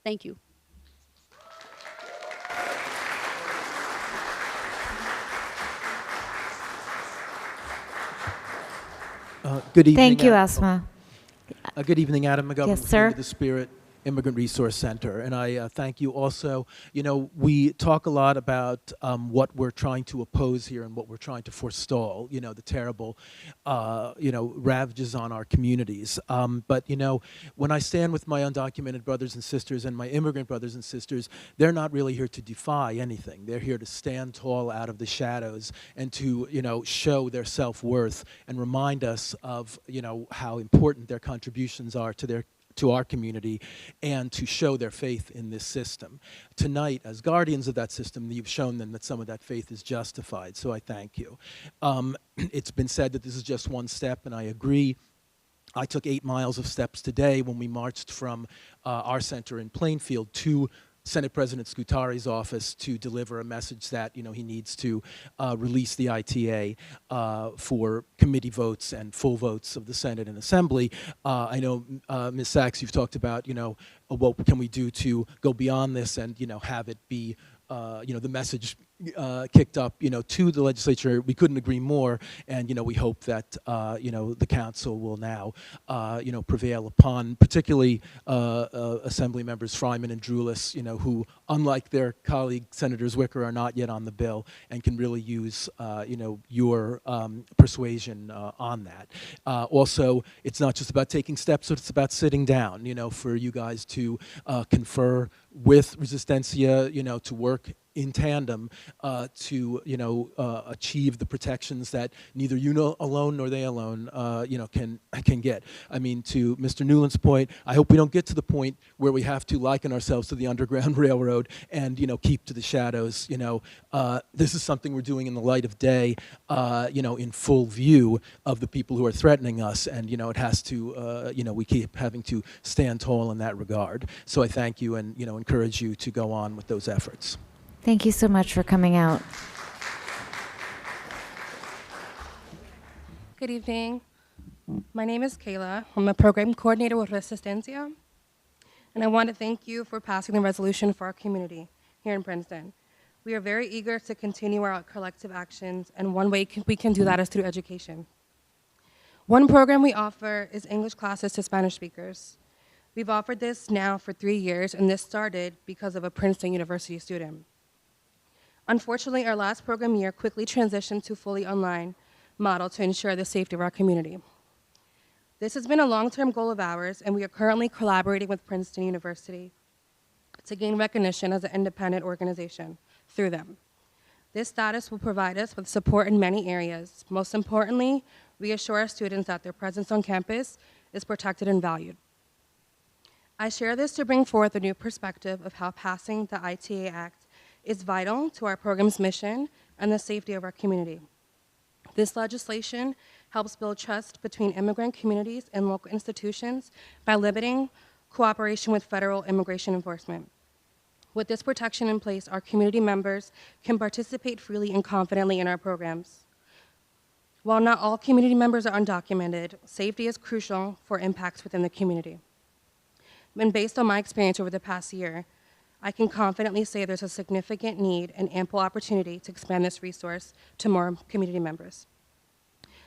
Thank you. Good evening. Thank you, Asma. Good evening, Adam McGovern, Yes, with sir. Wind of the Spirit Immigrant Resource Center. And I thank you also. You know, we talk a lot about what we're trying to oppose here and what we're trying to forestall, you know, the terrible, ravages on our communities. But, you know, when I stand with my undocumented brothers and sisters and my immigrant brothers and sisters, they're not really here to defy anything. They're here to stand tall out of the shadows and to, you know, show their self-worth and remind us of, you know, how important their contributions are to our community and to show their faith in this system. Tonight, as guardians of that system, you've shown them that some of that faith is justified, so I thank you. It's been said that this is just one step, and I agree. I took 8 miles of steps today when we marched from our center in Plainfield to Senate President Scutari's office to deliver a message that, you know, he needs to release the ITA for committee votes and full votes of the Senate and Assembly. I know, Ms. Sachs, you've talked about, you know, what can we do to go beyond this and, you know, have it be, the message kicked up, you know, to the legislature. We couldn't agree more, and, you know, we hope that, the council will now, prevail upon, particularly Assembly members Fryman and Drulis, you know, who, unlike their colleague Senators Wicker, are not yet on the bill and can really use, your persuasion on that. Also, it's not just about taking steps, it's about sitting down, you know, for you guys to confer with Resistencia, you know, to work in tandem to, achieve the protections that neither you alone nor they alone, can get. I mean, to Mr. Newland's point, I hope we don't get to the point where we have to liken ourselves to the Underground Railroad and, keep to the shadows. This is something we're doing in the light of day, in full view of the people who are threatening us, and, it has to, we keep having to stand tall in that regard. So I thank you and, encourage you to go on with those efforts. Thank you so much for coming out. Good evening. My name is Kayla. I'm a program coordinator with Resistencia, and I want to thank you for passing the resolution for our community here in Princeton. We are very eager to continue our collective actions, and one way we can do that is through education. One program we offer is English classes to Spanish speakers. We've offered this now for 3 years, and this started because of a Princeton University student. Unfortunately, our last program year quickly transitioned to fully online model to ensure the safety of our community. This has been a long-term goal of ours, and we are currently collaborating with Princeton University to gain recognition as an independent organization through them. This status will provide us with support in many areas. Most importantly, reassure our students that their presence on campus is protected and valued. I share this to bring forth a new perspective of how passing the ITA Act is vital to our program's mission and the safety of our community. This legislation helps build trust between immigrant communities and local institutions by limiting cooperation with federal immigration enforcement. With this protection in place, our community members can participate freely and confidently in our programs. While not all community members are undocumented, safety is crucial for impacts within the community. And based on my experience over the past year, I can confidently say there's a significant need and ample opportunity to expand this resource to more community members.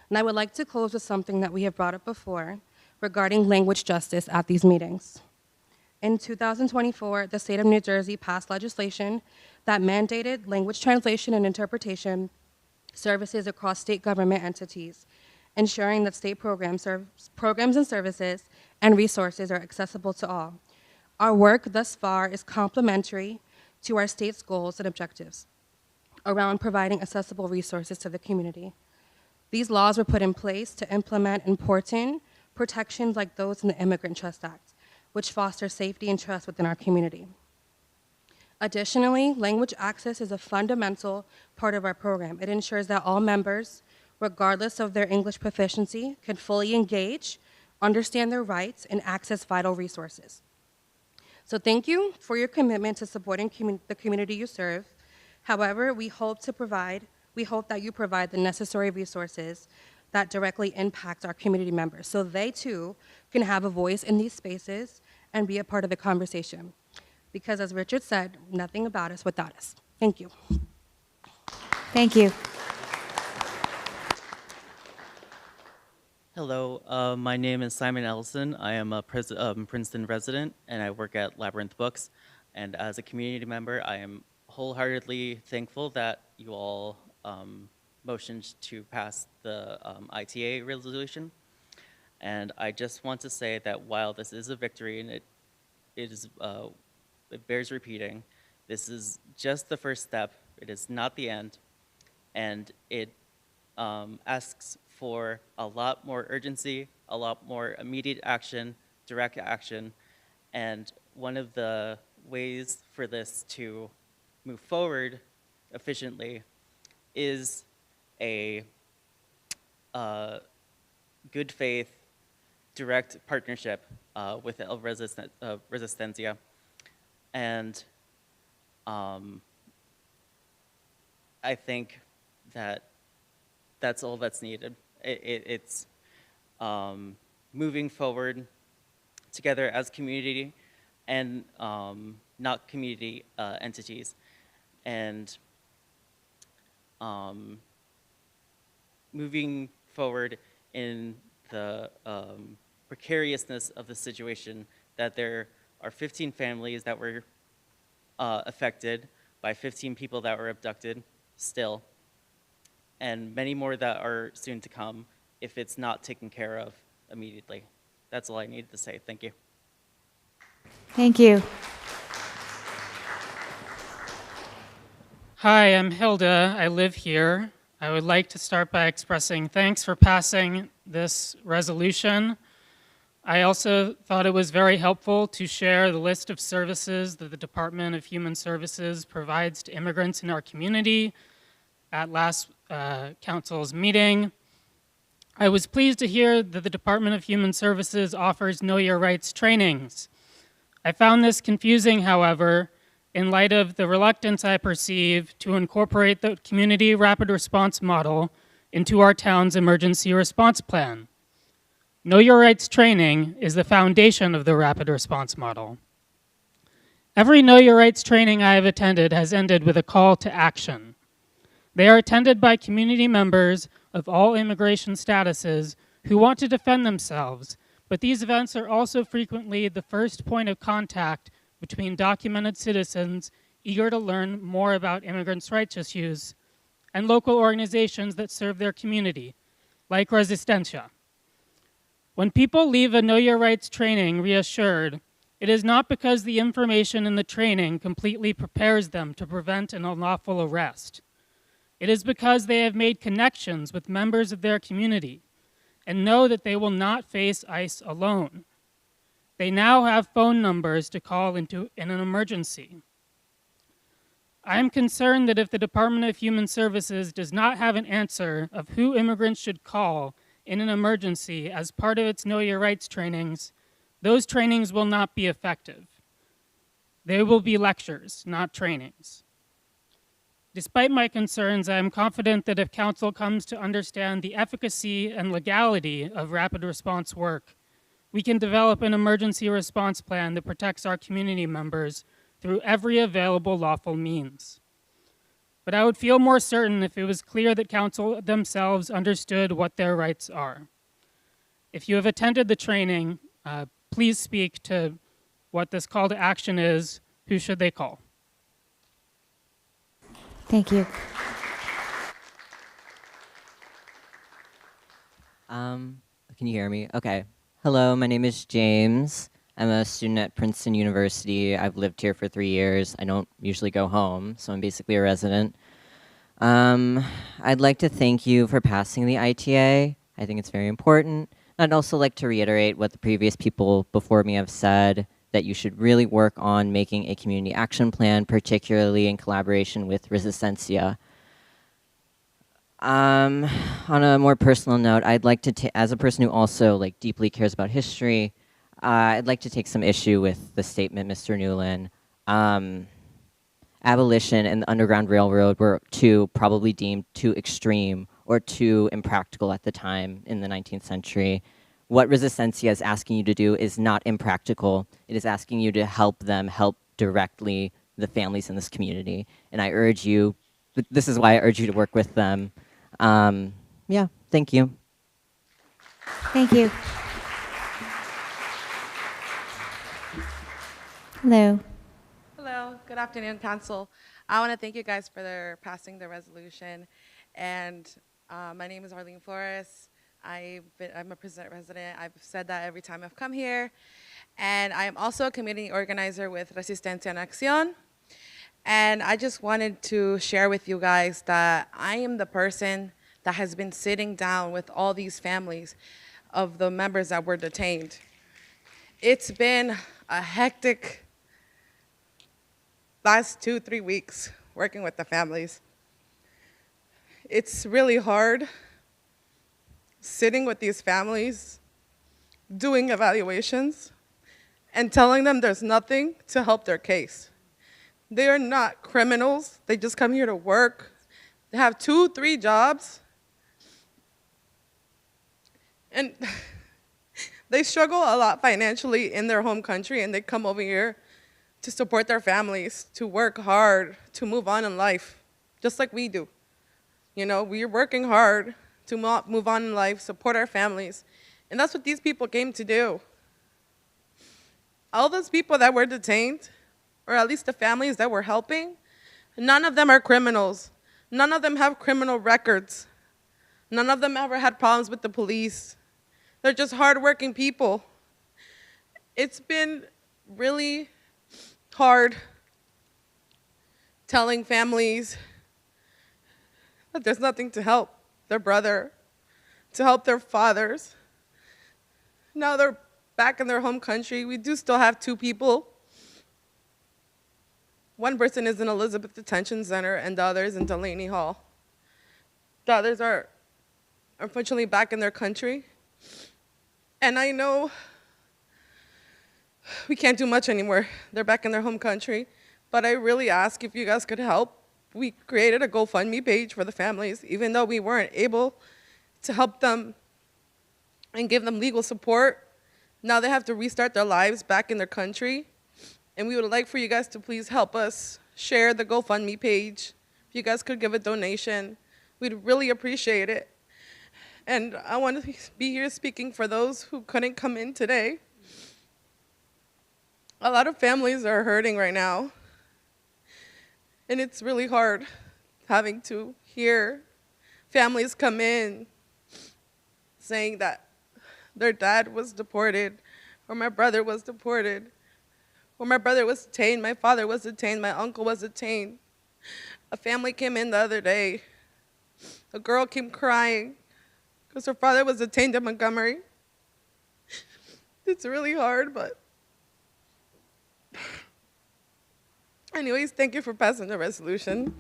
And I would like to close with something that we have brought up before regarding language justice at these meetings. In 2024, the state of New Jersey passed legislation that mandated language translation and interpretation services across state government entities, ensuring that state programs and services and resources are accessible to all. Our work thus far is complementary to our state's goals and objectives around providing accessible resources to the community. These laws were put in place to implement important protections like those in the Immigrant Trust Act, which foster safety and trust within our community. Additionally, language access is a fundamental part of our program. It ensures that all members, regardless of their English proficiency, can fully engage, understand their rights, and access vital resources. So thank you for your commitment to supporting the community you serve. However, we hope that you provide the necessary resources that directly impact our community members so they too can have a voice in these spaces and be a part of the conversation. Because as Richard said, nothing about us without us. Thank you. Thank you. Hello, my name is Simon Ellison. I am a Princeton resident, and I work at Labyrinth Books. And as a community member, I am wholeheartedly thankful that you all motioned to pass the ITA resolution. And I just want to say that while this is a victory and it bears repeating, this is just the first step. It is not the end, and it asks for a lot more urgency, a lot more immediate action, direct action, and one of the ways for this to move forward efficiently is a good faith, direct partnership with El Resistencia. And I think that that's all that's needed. It's moving forward together as community and not community entities, and moving forward in the precariousness of the situation, that there are 15 families that were affected by 15 people that were abducted still, and many more that are soon to come if it's not taken care of immediately. That's all I needed to say. Thank you. Thank you. Hi, I'm Hilda. I live here. I would like to start by expressing thanks for passing this resolution. I also thought it was very helpful to share the list of services that the Department of Human Services provides to immigrants in our community at last council's meeting. I was pleased to hear that the Department of Human Services offers Know Your Rights trainings. I found this confusing, however, in light of the reluctance I perceive to incorporate the community rapid response model into our town's emergency response plan. Know Your Rights training is the foundation of the rapid response model. Every Know Your Rights training I have attended has ended with a call to action. They are attended by community members of all immigration statuses who want to defend themselves, but these events are also frequently the first point of contact between documented citizens eager to learn more about immigrants' rights issues and local organizations that serve their community, like Resistencia. When people leave a Know Your Rights training reassured, it is not because the information in the training completely prepares them to prevent an unlawful arrest. It is because they have made connections with members of their community and know that they will not face ICE alone. They now have phone numbers to call in an emergency. I am concerned that if the Department of Human Services does not have an answer of who immigrants should call in an emergency as part of its Know Your Rights trainings, those trainings will not be effective. They will be lectures, not trainings. Despite my concerns, I am confident that if Council comes to understand the efficacy and legality of rapid response work, we can develop an emergency response plan that protects our community members through every available lawful means. But I would feel more certain if it was clear that Council themselves understood what their rights are. If you have attended the training, please speak to what this call to action is. Who should they call? Thank you. Can you hear me? Okay. Hello, my name is James. I'm a student at Princeton University. I've lived here for 3 years. I don't usually go home, so I'm basically a resident. I'd like to thank you for passing the ITA. I think it's very important. I'd also like to reiterate what the previous people before me have said, that you should really work on making a community action plan, particularly in collaboration with Resistencia. On a more personal note, I'd like to, as a person who also deeply cares about history, I'd like to take some issue with the statement, Mr. Newland. Abolition and the Underground Railroad were probably deemed too extreme or too impractical at the time in the 19th century. What Resistencia is asking you to do is not impractical. It is asking you to help them help directly the families in this community. And I urge you, this is why I urge you to work with them. Yeah, thank you. Thank you. Hello. Hello, good afternoon, Council. I want to thank you guys for passing the resolution. And my name is Arlene Flores. I'm a resident. I've said that every time I've come here. And I am also a community organizer with Resistencia en Acción. And I just wanted to share with you guys that I am the person that has been sitting down with all these families of the members that were detained. It's been a hectic last 2-3 weeks working with the families. It's really hard sitting with these families, doing evaluations, and telling them there's nothing to help their case. They are not criminals. They just come here to work. They have 2-3 jobs. And they struggle a lot financially in their home country, and they come over here to support their families, to work hard, to move on in life, just like we do. You know, we're working hard to move on in life, support our families. And that's what these people came to do. All those people that were detained, or at least the families that we're helping, none of them are criminals. None of them have criminal records. None of them ever had problems with the police. They're just hardworking people. It's been really hard telling families that there's nothing to help their brother, to help their fathers. Now they're back in their home country. We do still have 2 people. One person is in Elizabeth Detention Center, and the other is in Delaney Hall. The others are unfortunately back in their country. And I know we can't do much anymore. They're back in their home country. But I really ask if you guys could help. We created a GoFundMe page for the families, even though we weren't able to help them and give them legal support. Now they have to restart their lives back in their country. And we would like for you guys to please help us share the GoFundMe page. If you guys could give a donation, we'd really appreciate it. And I want to be here speaking for those who couldn't come in today. A lot of families are hurting right now. And it's really hard having to hear families come in saying that their dad was deported, or my brother was deported, or my brother was detained, my father was detained, my uncle was detained. A family came in the other day. A girl came crying because her father was detained in Montgomery. It's really hard, but anyways, thank you for passing the resolution.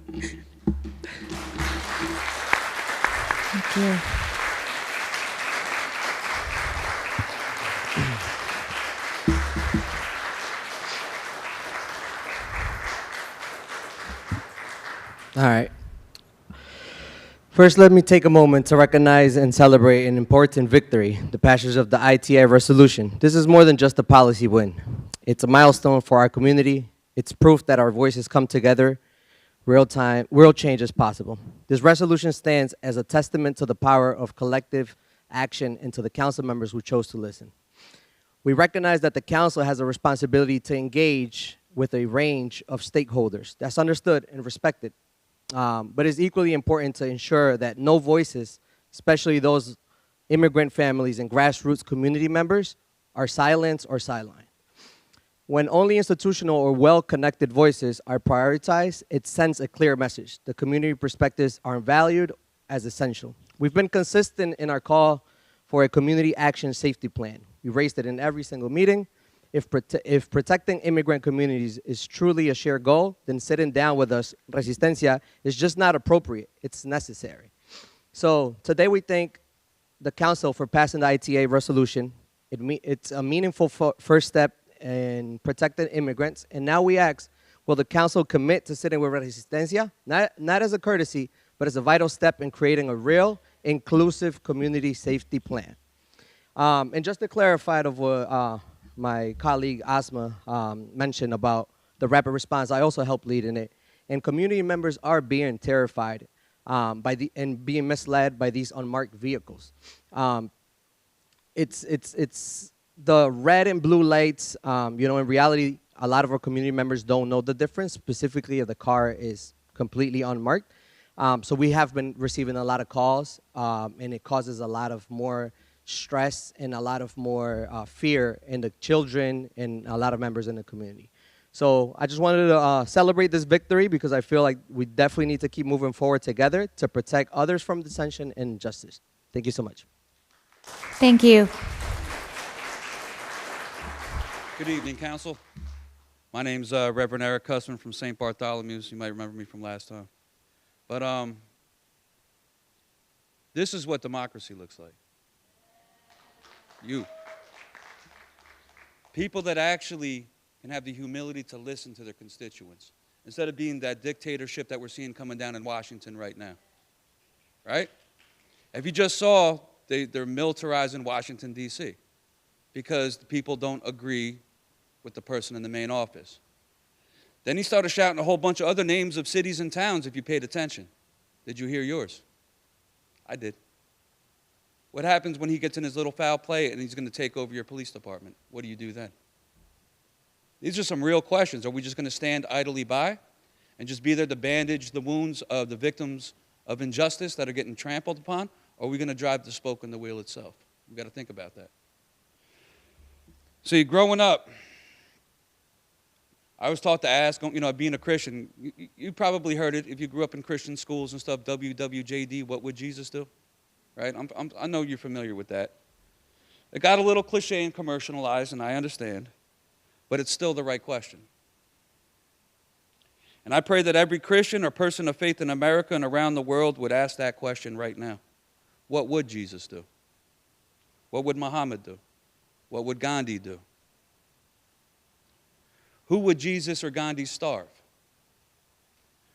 Thank you. All right. First, let me take a moment to recognize and celebrate an important victory, the passage of the ITA resolution. This is more than just a policy win. It's a milestone for our community. It's proof that our voices come together, real change is possible. This resolution stands as a testament to the power of collective action and to the council members who chose to listen. We recognize that the council has a responsibility to engage with a range of stakeholders. That's understood and respected. But it's equally important to ensure that no voices, especially those immigrant families, and grassroots community members are silenced or sidelined. When only institutional or well-connected voices are prioritized, it sends a clear message. The community perspectives aren't valued as essential. We've been consistent in our call for a community action safety plan. We raised it in every single meeting. If protecting immigrant communities is truly a shared goal, then sitting down with us, Resistencia, is just not appropriate, it's necessary. So today we thank the council for passing the ITA resolution. It's a meaningful first step in protecting immigrants. And now we ask, will the council commit to sitting with Resistencia, not as a courtesy, but as a vital step in creating a real, inclusive community safety plan? And just to clarify of what my colleague Asma mentioned about the rapid response, I also helped lead in it. And community members are being terrified and being misled by these unmarked vehicles. It's the red and blue lights. In reality, a lot of our community members don't know the difference, specifically if the car is completely unmarked. So we have been receiving a lot of calls, and it causes a lot of more stress and a lot of more fear in the children and a lot of members in the community. So I just wanted to celebrate this victory because I feel like we definitely need to keep moving forward together to protect others from dissension and injustice. Thank you so much. Thank you. Good evening, Council. My name's Reverend Eric Cussman from St. Bartholomew's. You might remember me from last time. But this is what democracy looks like. You. People that actually can have the humility to listen to their constituents instead of being that dictatorship that we're seeing coming down in Washington right now. Right? If you just saw, they're militarizing Washington, D.C. because the people don't agree with the person in the main office. Then he started shouting a whole bunch of other names of cities and towns if you paid attention. Did you hear yours? I did. What happens when he gets in his little foul play and he's going to take over your police department? What do you do then? These are some real questions. Are we just going to stand idly by and just be there to bandage the wounds of the victims of injustice that are getting trampled upon? Or are we going to drive the spoke in the wheel itself? We've got to think about that. See, growing up, I was taught to ask, being a Christian, you probably heard it if you grew up in Christian schools and stuff, WWJD, what would Jesus do? Right? I know you're familiar with that. It got a little cliche and commercialized, and I understand, but it's still the right question. And I pray that every Christian or person of faith in America and around the world would ask that question right now. What would Jesus do? What would Muhammad do? What would Gandhi do? Who would Jesus or Gandhi starve?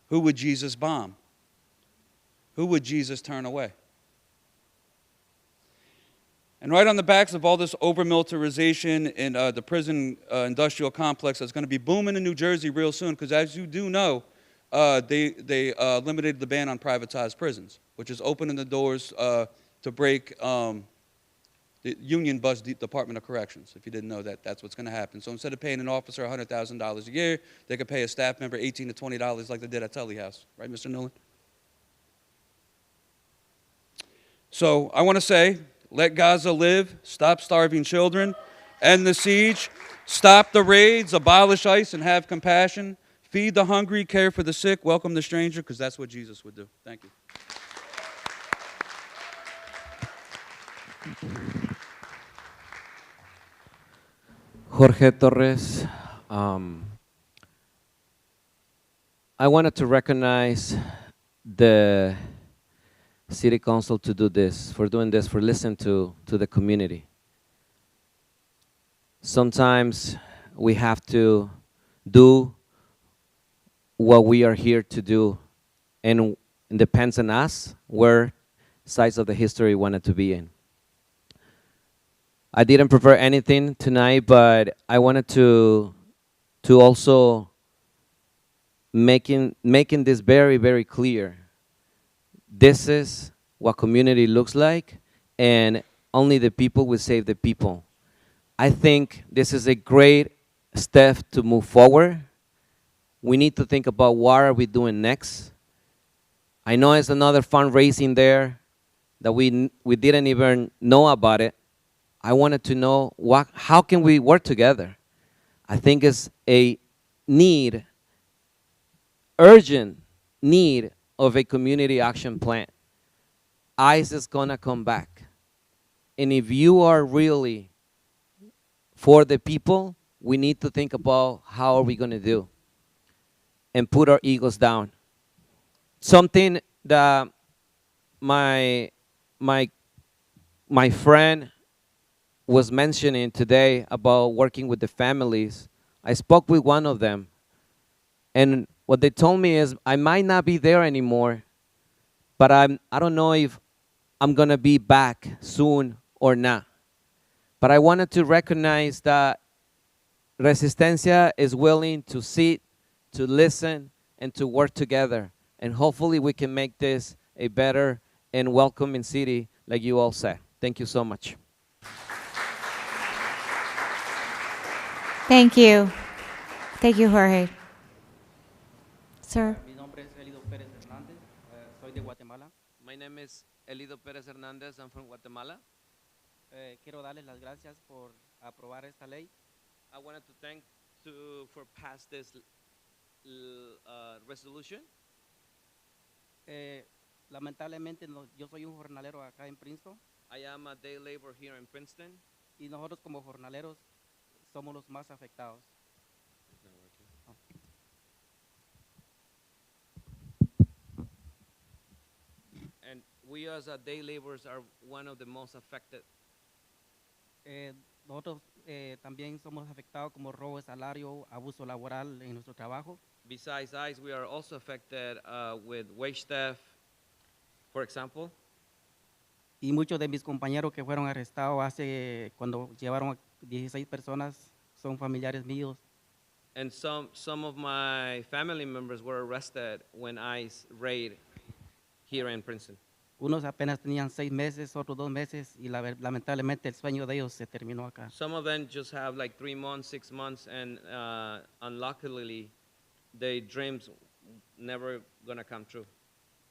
Who would Jesus bomb? Who would Jesus turn away? And right on the backs of all this over-militarization in the prison industrial complex that's going to be booming in New Jersey real soon, because as you do know, they limited the ban on privatized prisons, which is opening the doors to break the union bust Department of Corrections. If you didn't know that, that's what's going to happen. So instead of paying an officer $100,000 a year, they could pay a staff member $18 to $20 like they did at Tully House. Right, Mr. Nolan? So I want to say, let Gaza live, stop starving children, end the siege, stop the raids, abolish ICE and have compassion, feed the hungry, care for the sick, welcome the stranger, because that's what Jesus would do. Thank you. Jorge Torres. I wanted to recognize the City Council to do this, for doing this, for listening to the community. Sometimes we have to do what we are here to do, and it depends on us where sides of the history we wanted to be in. I didn't prepare anything tonight, but I wanted to also making this very, very clear. This is what community looks like, and only the people will save the people. I think this is a great step to move forward. We need to think about what are we doing next. I know it's another fundraising there, that we didn't even know about it. I wanted to know how can we work together. I think it's a need, urgent need of a community action plan. ICE is gonna come back. And if you are really for the people, we need to think about how are we gonna do and put our egos down. Something that my friend was mentioning today about working with the families, I spoke with one of them, and what they told me is I might not be there anymore, but I don't know if I'm gonna be back soon or not. But I wanted to recognize that Resistencia is willing to sit, to listen, and to work together. And hopefully we can make this a better and welcoming city, like you all said. Thank you so much. Thank you. Thank you, Jorge. Sir? Mi nombre es Elido Pérez Hernández. Soy de Guatemala. My name is Elido Pérez Hernández. I'm from Guatemala. Quiero darles las gracias por aprobar esta ley. I wanted to thank for pass this resolution. Lamentablemente yo soy un jornalero acá en Princeton. I am a day laborer here in Princeton. Y nosotros como jornaleros somos los más afectados. And we as day laborers are one of the most affected. Nosotros también somos afectados como robo de salario, abuso laboral en nuestro trabajo. Besides ICE, we are also affected with wage theft, for example. Y muchos de mis compañeros que fueron arrestados cuando llevaron a 16 personas son familiares míos. And some of my family members were arrested when ICE raid here in Princeton. Unos apenas tenían 6 meses, otros 2 meses, y lamentablemente el sueño de ellos se terminó acá. Some of them just have like 3 months, 6 months, and unluckily, their dreams never gonna come true.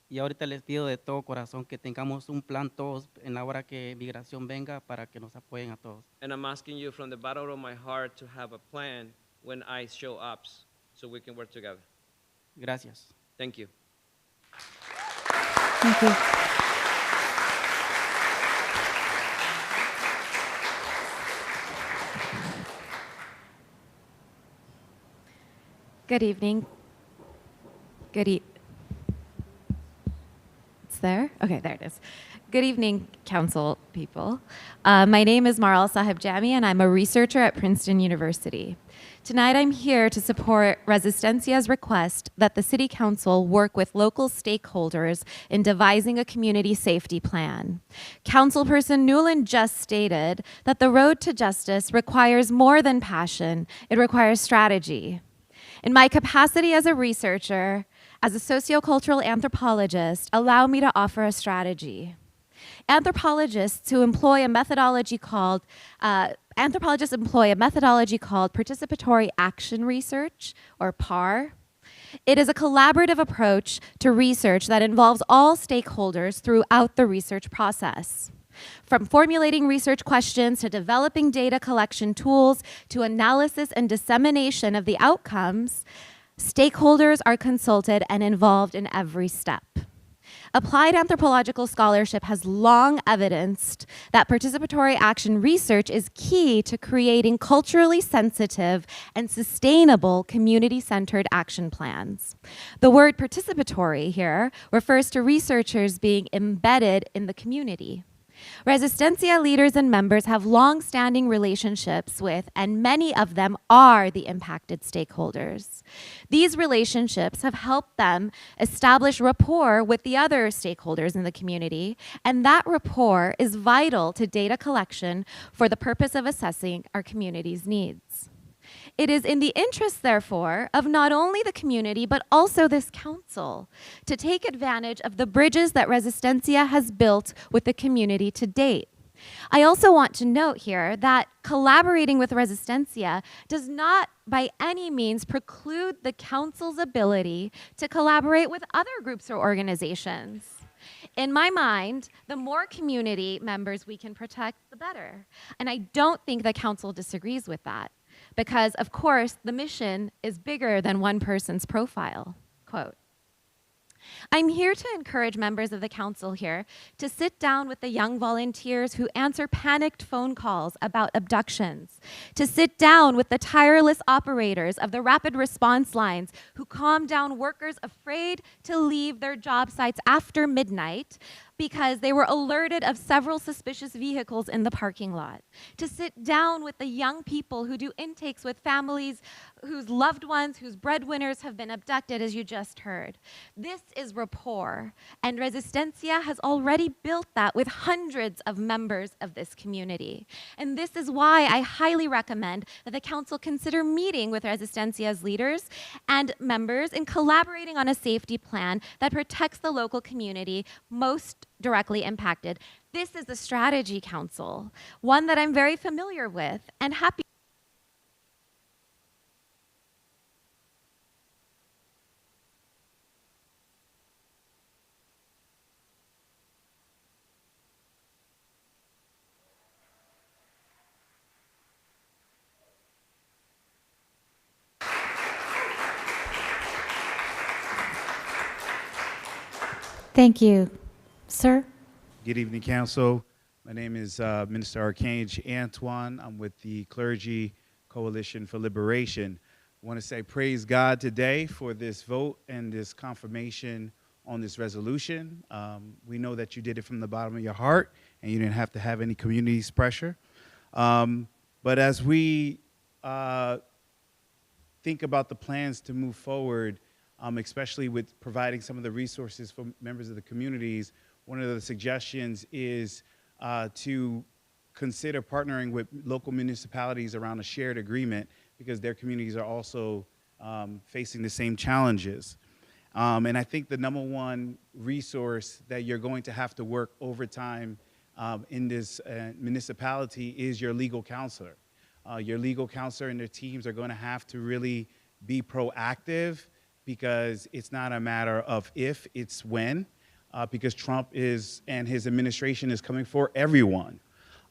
Y ahorita les pido de todo corazón que tengamos un plan todos en la hora que migración venga para que nos apoyen a todos. And I'm asking you from the bottom of my heart to have a plan when ICE show up so we can work together. Gracias. Thank you. Thank you. Good evening. It's there? Okay, there it is. Good evening, council people. My name is Maral Sahib Jami, and I'm a researcher at Princeton University. Tonight, I'm here to support Resistencia's request that the City Council work with local stakeholders in devising a community safety plan. Councilperson Newland just stated that the road to justice requires more than passion, it requires strategy. In my capacity as a researcher, as a sociocultural anthropologist, allow me to offer a strategy. Anthropologists employ a methodology called participatory action research, or PAR. It is a collaborative approach to research that involves all stakeholders throughout the research process. From formulating research questions to developing data collection tools to analysis and dissemination of the outcomes, stakeholders are consulted and involved in every step. Applied anthropological scholarship has long evidenced that participatory action research is key to creating culturally sensitive and sustainable community-centered action plans. The word participatory here refers to researchers being embedded in the community. Resistencia leaders and members have long-standing relationships with, and many of them are the impacted stakeholders. These relationships have helped them establish rapport with the other stakeholders in the community, and that rapport is vital to data collection for the purpose of assessing our community's needs. It is in the interest, therefore, of not only the community, but also this council to take advantage of the bridges that Resistencia has built with the community to date. I also want to note here that collaborating with Resistencia does not by any means preclude the council's ability to collaborate with other groups or organizations. In my mind, the more community members we can protect, the better. And I don't think the council disagrees with that because, of course, the mission is bigger than one person's profile. Quote. I'm here to encourage members of the council here to sit down with the young volunteers who answer panicked phone calls about abductions, to sit down with the tireless operators of the rapid response lines who calm down workers afraid to leave their job sites after midnight because they were alerted of several suspicious vehicles in the parking lot, to sit down with the young people who do intakes with families whose loved ones, whose breadwinners have been abducted, as you just heard. This is rapport, and Resistencia has already built that with hundreds of members of this community. And this is why I highly recommend that the council consider meeting with Resistencia's leaders and members and collaborating on a safety plan that protects the local community most directly impacted. This is the strategy council, one that I'm very familiar with and happy. Thank you. Sir? Good evening, Council. My name is Minister Archange Antoine. I'm with the Clergy Coalition for Liberation. I want to say praise God today for this vote and this confirmation on this resolution. We know that you did it from the bottom of your heart and you didn't have to have any community's pressure. But as we think about the plans to move forward, especially with providing some of the resources for members of the communities, one of the suggestions is to consider partnering with local municipalities around a shared agreement because their communities are also facing the same challenges. And I think the number one resource that you're going to have to work overtime in this municipality is your legal counselor. Your legal counselor and their teams are going to have to really be proactive because it's not a matter of if, it's when. Because Trump and his administration is coming for everyone.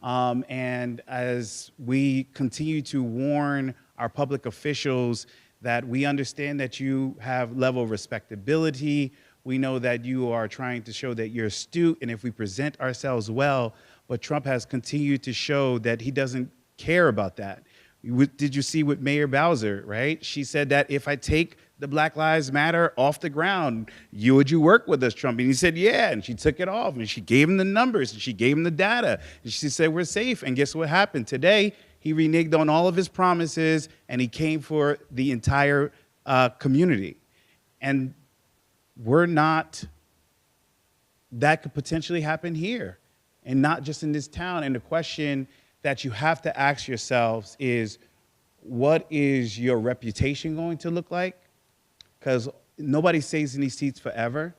And as we continue to warn our public officials that we understand that you have level of respectability, we know that you are trying to show that you're astute, and if we present ourselves well, but Trump has continued to show that he doesn't care about that. Did you see with Mayor Bowser, right? She said that if I take the Black Lives Matter off the ground, would you work with us, Trump? And he said, yeah, and she took it off, and she gave him the numbers, and she gave him the data, and she said, we're safe, and guess what happened? Today, he reneged on all of his promises, and he came for the entire community. And that could potentially happen here, and not just in this town. And the question that you have to ask yourselves is, what is your reputation going to look like? Because nobody stays in these seats forever.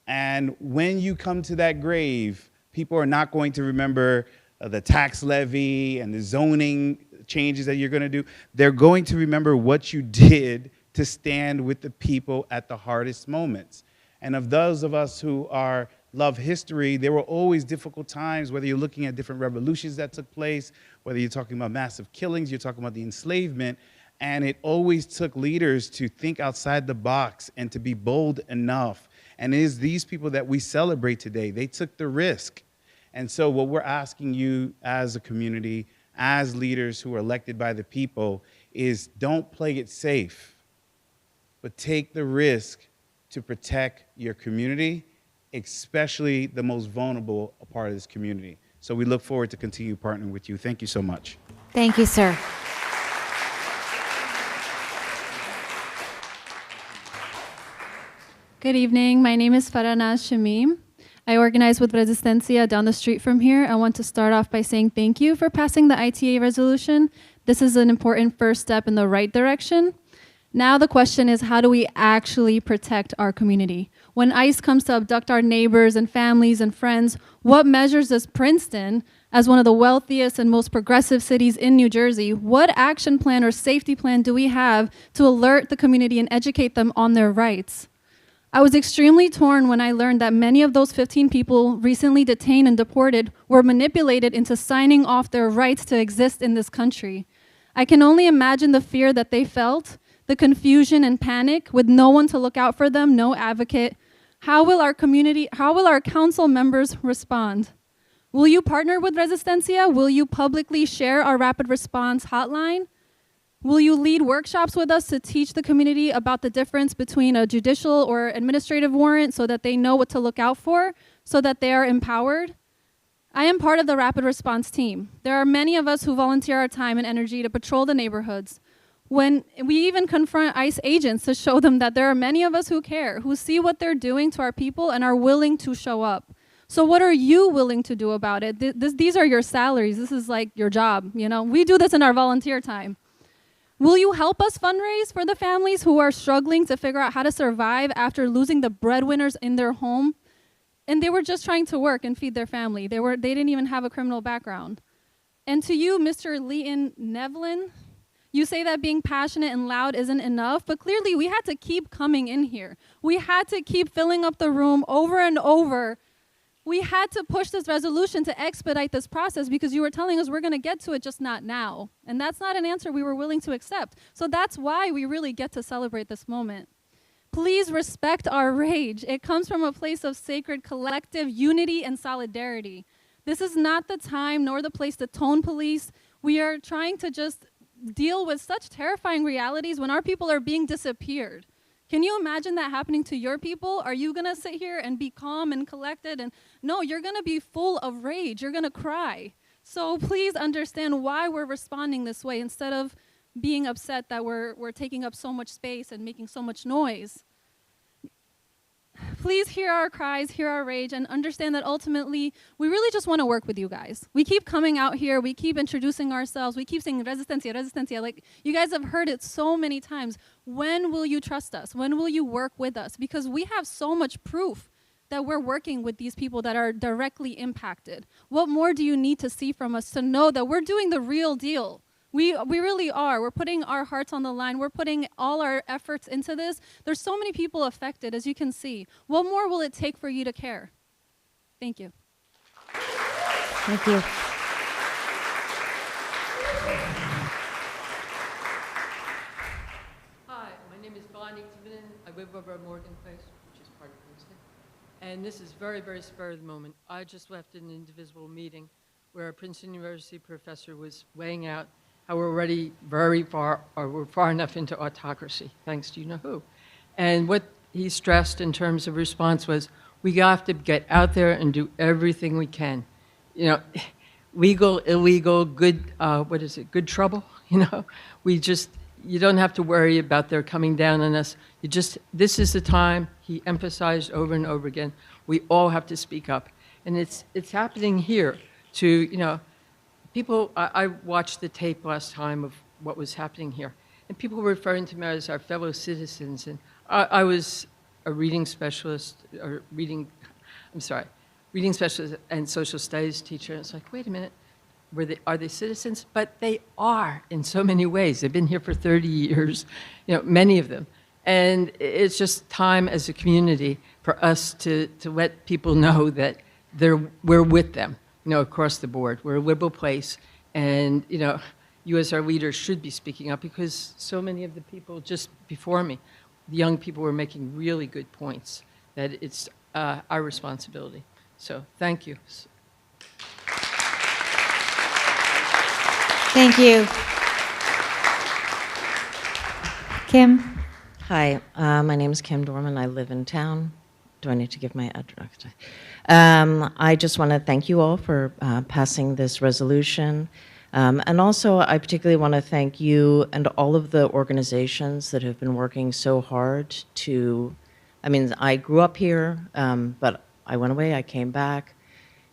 And when you come to that grave, people are not going to remember the tax levy and the zoning changes that you're going to do. They're going to remember what you did to stand with the people at the hardest moments. And of those of us who love history, there were always difficult times, whether you're looking at different revolutions that took place, whether you're talking about massive killings, you're talking about the enslavement. And it always took leaders to think outside the box and to be bold enough. And it is these people that we celebrate today. They took the risk. And so what we're asking you as a community, as leaders who are elected by the people, is don't play it safe, but take the risk to protect your community, especially the most vulnerable part of this community. So we look forward to continue partnering with you. Thank you so much. Thank you, sir. Good evening. My name is Faranaz Shamim. I organize with Resistencia down the street from here. I want to start off by saying thank you for passing the ITA resolution. This is an important first step in the right direction. Now the question is, how do we actually protect our community? When ICE comes to abduct our neighbors and families and friends, what measures does Princeton, as one of the wealthiest and most progressive cities in New Jersey, what action plan or safety plan do we have to alert the community and educate them on their rights? I was extremely torn when I learned that many of those 15 people recently detained and deported were manipulated into signing off their rights to exist in this country. I can only imagine the fear that they felt, the confusion and panic with no one to look out for them, no advocate. How will our council members respond? Will you partner with Resistencia? Will you publicly share our rapid response hotline? Will you lead workshops with us to teach the community about the difference between a judicial or administrative warrant so that they know what to look out for, so that they are empowered? I am part of the rapid response team. There are many of us who volunteer our time and energy to patrol the neighborhoods. When we even confront ICE agents to show them that there are many of us who care, who see what they're doing to our people and are willing to show up. So what are you willing to do about it? These are your salaries. This is like your job, you know? We do this in our volunteer time. Will you help us fundraise for the families who are struggling to figure out how to survive after losing the breadwinners in their home? And they were just trying to work and feed their family. They didn't even have a criminal background. And to you, Mr. Leighton Nevlin, you say that being passionate and loud isn't enough, but clearly we had to keep coming in here. We had to keep filling up the room over and over. We had to push this resolution to expedite this process because you were telling us we're going to get to it, just not now. And that's not an answer we were willing to accept. So that's why we really get to celebrate this moment. Please respect our rage. It comes from a place of sacred collective unity and solidarity. This is not the time nor the place to tone police. We are trying to just deal with such terrifying realities when our people are being disappeared. Can you imagine that happening to your people? Are you gonna sit here and be calm and collected? And no, you're gonna be full of rage. You're gonna cry. So please understand why we're responding this way instead of being upset that we're taking up so much space and making so much noise. Please hear our cries, hear our rage, and understand that ultimately, we really just want to work with you guys. We keep coming out here, we keep introducing ourselves, we keep saying Resistencia, Resistencia. Like, you guys have heard it so many times. When will you trust us? When will you work with us? Because we have so much proof that we're working with these people that are directly impacted. What more do you need to see from us to know that we're doing the real deal? We really are. We're putting our hearts on the line. We're putting all our efforts into this. There's so many people affected, as you can see. What more will it take for you to care? Thank you. Thank you. Hi, my name is Bonnie Tivenin. I live over at Morgan Place, which is part of Princeton. And this is very, very spur of the moment. I just left an indivisible meeting where a Princeton University professor was weighing out how we're already very far, or we're far enough into autocracy, thanks to you-know-who. And what he stressed in terms of response was, we have to get out there and do everything we can. You know, legal, illegal, good, what is it, good trouble, you know? You don't have to worry about their coming down on us. This is the time, he emphasized over and over again, we all have to speak up. And it's happening here to, you know, people, I watched the tape last time of what was happening here, and people were referring to me as our fellow citizens, and I was a reading specialist, reading specialist and social studies teacher, and it's like, wait a minute, are they citizens? But they are in so many ways. They've been here for 30 years, you know, many of them. And it's just time as a community for us to let people know that we're with them. You know, across the board. We're a liberal place, and, you know, you as our leaders should be speaking up because so many of the people just before me, the young people were making really good points that it's our responsibility. So thank you. Thank you. Kim? Hi, my name is Kim Dorman. I live in town. Do I need to give my address? I just want to thank you all for passing this resolution. And also, I particularly want to thank you and all of the organizations that have been working so hard to, I mean, I grew up here, but I went away, I came back.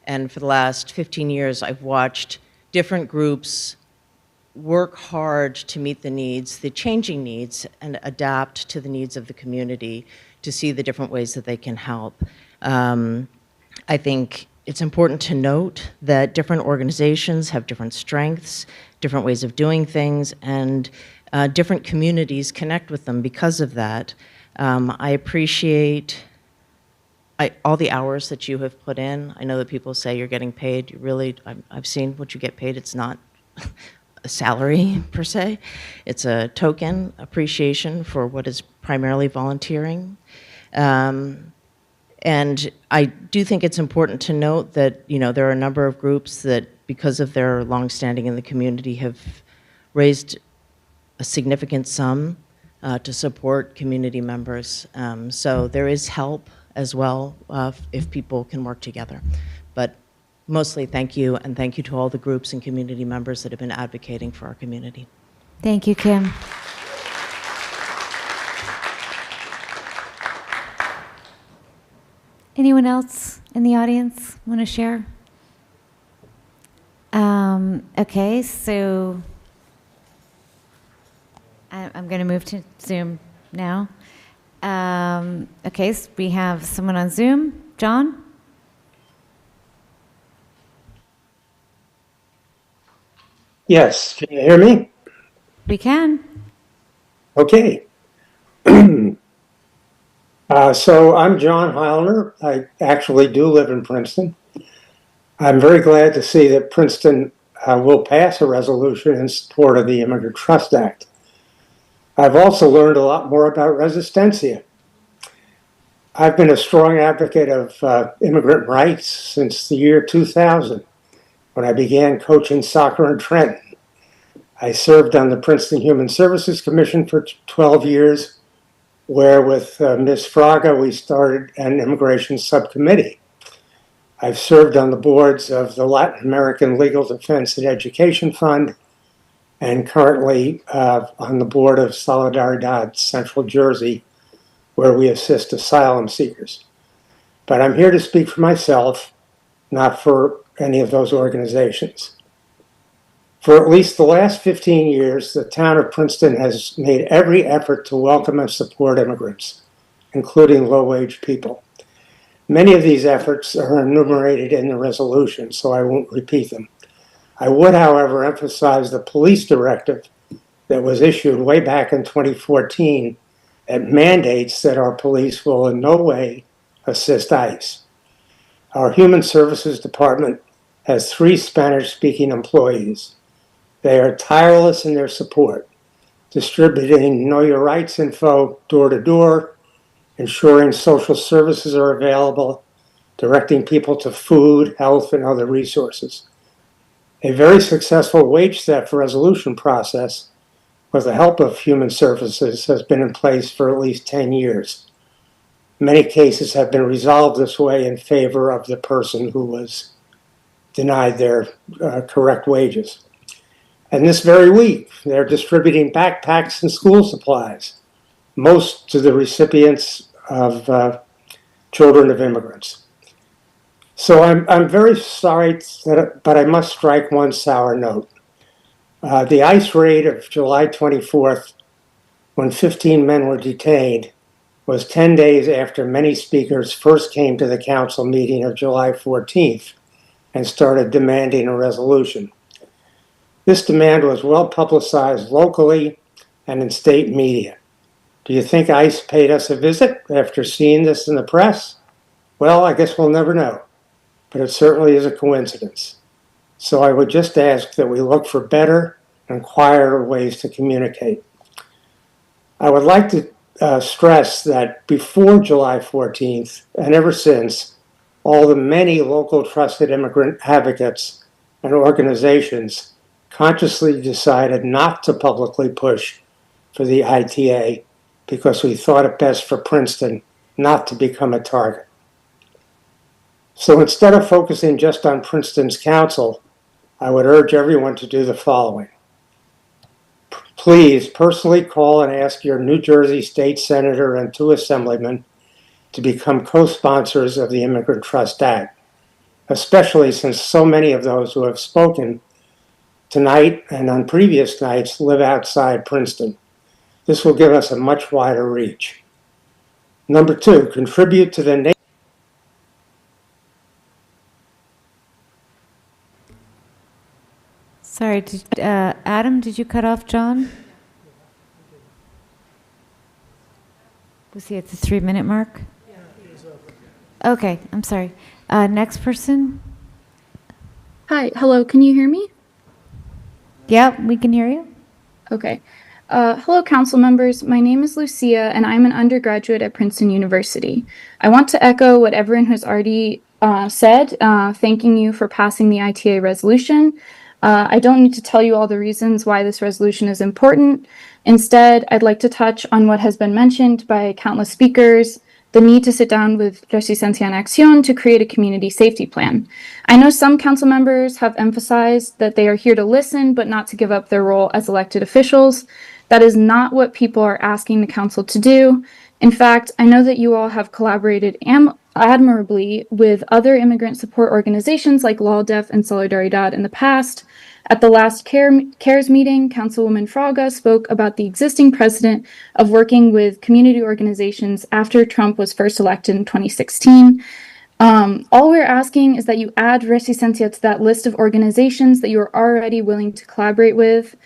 And for the last 15 years, I've watched different groups work hard to meet the needs, the changing needs, and adapt to the needs of the community to see the different ways that they can help. I think it's important to note that different organizations have different strengths, different ways of doing things, and different communities connect with them because of that. I appreciate all the hours that you have put in. I know that people say you're getting paid. You really, I've seen what you get paid. It's not a salary per se. It's a token appreciation for what is primarily volunteering. And I do think it's important to note that, you know, there are a number of groups that, because of their longstanding in the community, have raised a significant sum to support community members. So there is help as well if people can work together. But mostly thank you, and thank you to all the groups and community members that have been advocating for our community. Thank you, Kim. Anyone else in the audience want to share? Okay, so I'm going to move to Zoom now. Okay, so we have someone on Zoom. John? Yes, can you hear me? We can. Okay. So I'm John Heilner. I actually do live in Princeton. I'm very glad to see that Princeton will pass a resolution in support of the Immigrant Trust Act. I've also learned a lot more about Resistencia. I've been a strong advocate of immigrant rights since the year 2000, when I began coaching soccer in Trenton. I served on the Princeton Human Services Commission for 12 years, where with Ms. Fraga, we started an immigration subcommittee. I've served on the boards of the Latin American Legal Defense and Education Fund, and currently on the board of Solidaridad Central Jersey, where we assist asylum seekers. But I'm here to speak for myself, not for any of those organizations. For at least the last 15 years, the town of Princeton has made every effort to welcome and support immigrants, including low-wage people. Many of these efforts are enumerated in the resolution, so I won't repeat them. I would, however, emphasize the police directive that was issued way back in 2014 that mandates that our police will in no way assist ICE. Our Human Services Department has 3 Spanish-speaking employees. They are tireless in their support, distributing Know Your Rights info door to door, ensuring social services are available, directing people to food, health, and other resources. A very successful wage theft resolution process with the help of Human Services has been in place for at least 10 years. Many cases have been resolved this way in favor of the person who was denied their correct wages. And this very week, they're distributing backpacks and school supplies, most to the recipients of children of immigrants. So I'm very sorry, but I must strike one sour note. The ICE raid of July 24th, when 15 men were detained, was 10 days after many speakers first came to the council meeting of July 14th and started demanding a resolution. This demand was well publicized locally and in state media. Do you think ICE paid us a visit after seeing this in the press? Well, I guess we'll never know, but it certainly is a coincidence. So I would just ask that we look for better and quieter ways to communicate. I would like to stress that before July 14th and ever since, all the many local trusted immigrant advocates and organizations consciously decided not to publicly push for the ITA because we thought it best for Princeton not to become a target. So instead of focusing just on Princeton's council, I would urge everyone to do the following. Please personally call and ask your New Jersey State Senator and 2 Assemblymen to become co-sponsors of the Immigrant Trust Act, especially since so many of those who have spoken tonight and on previous nights live outside Princeton. This will give us a much wider reach. Number 2, contribute to the Sorry, Adam, did you cut off John? Lucia, at the 3-minute mark? Okay, I'm sorry. Next person? Hi, hello, can you hear me? Yep, we can hear you. Okay. Hello, council members. My name is Lucia, and I'm an undergraduate at Princeton University. I want to echo what everyone has already said, thanking you for passing the ITA resolution. I don't need to tell you all the reasons why this resolution is important. Instead, I'd like to touch on what has been mentioned by countless speakers, the need to sit down with Resistencia en Acción to create a community safety plan. I know some council members have emphasized that they are here to listen, but not to give up their role as elected officials. That is not what people are asking the council to do. In fact, I know that you all have collaborated admirably with other immigrant support organizations like LawDef and Solidaridad in the past. At the last CARES meeting, Councilwoman Fraga spoke about the existing precedent of working with community organizations after Trump was first elected in 2016. All we're asking is that you add Resistencia to that list of organizations that you are already willing to collaborate with.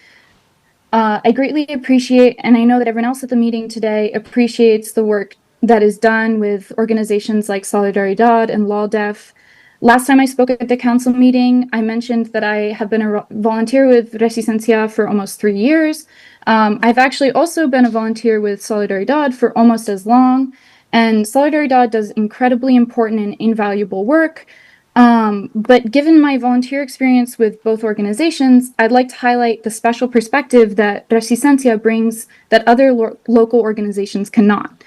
I greatly appreciate, and I know that everyone else at the meeting today appreciates the work that is done with organizations like Solidaridad and LawDef. Last time I spoke at the council meeting, I mentioned that I have been a volunteer with Resistencia for almost 3 years. I've actually also been a volunteer with Solidaridad for almost as long, and Solidaridad does incredibly important and invaluable work. But given my volunteer experience with both organizations, I'd like to highlight the special perspective that Resistencia brings that other local organizations cannot.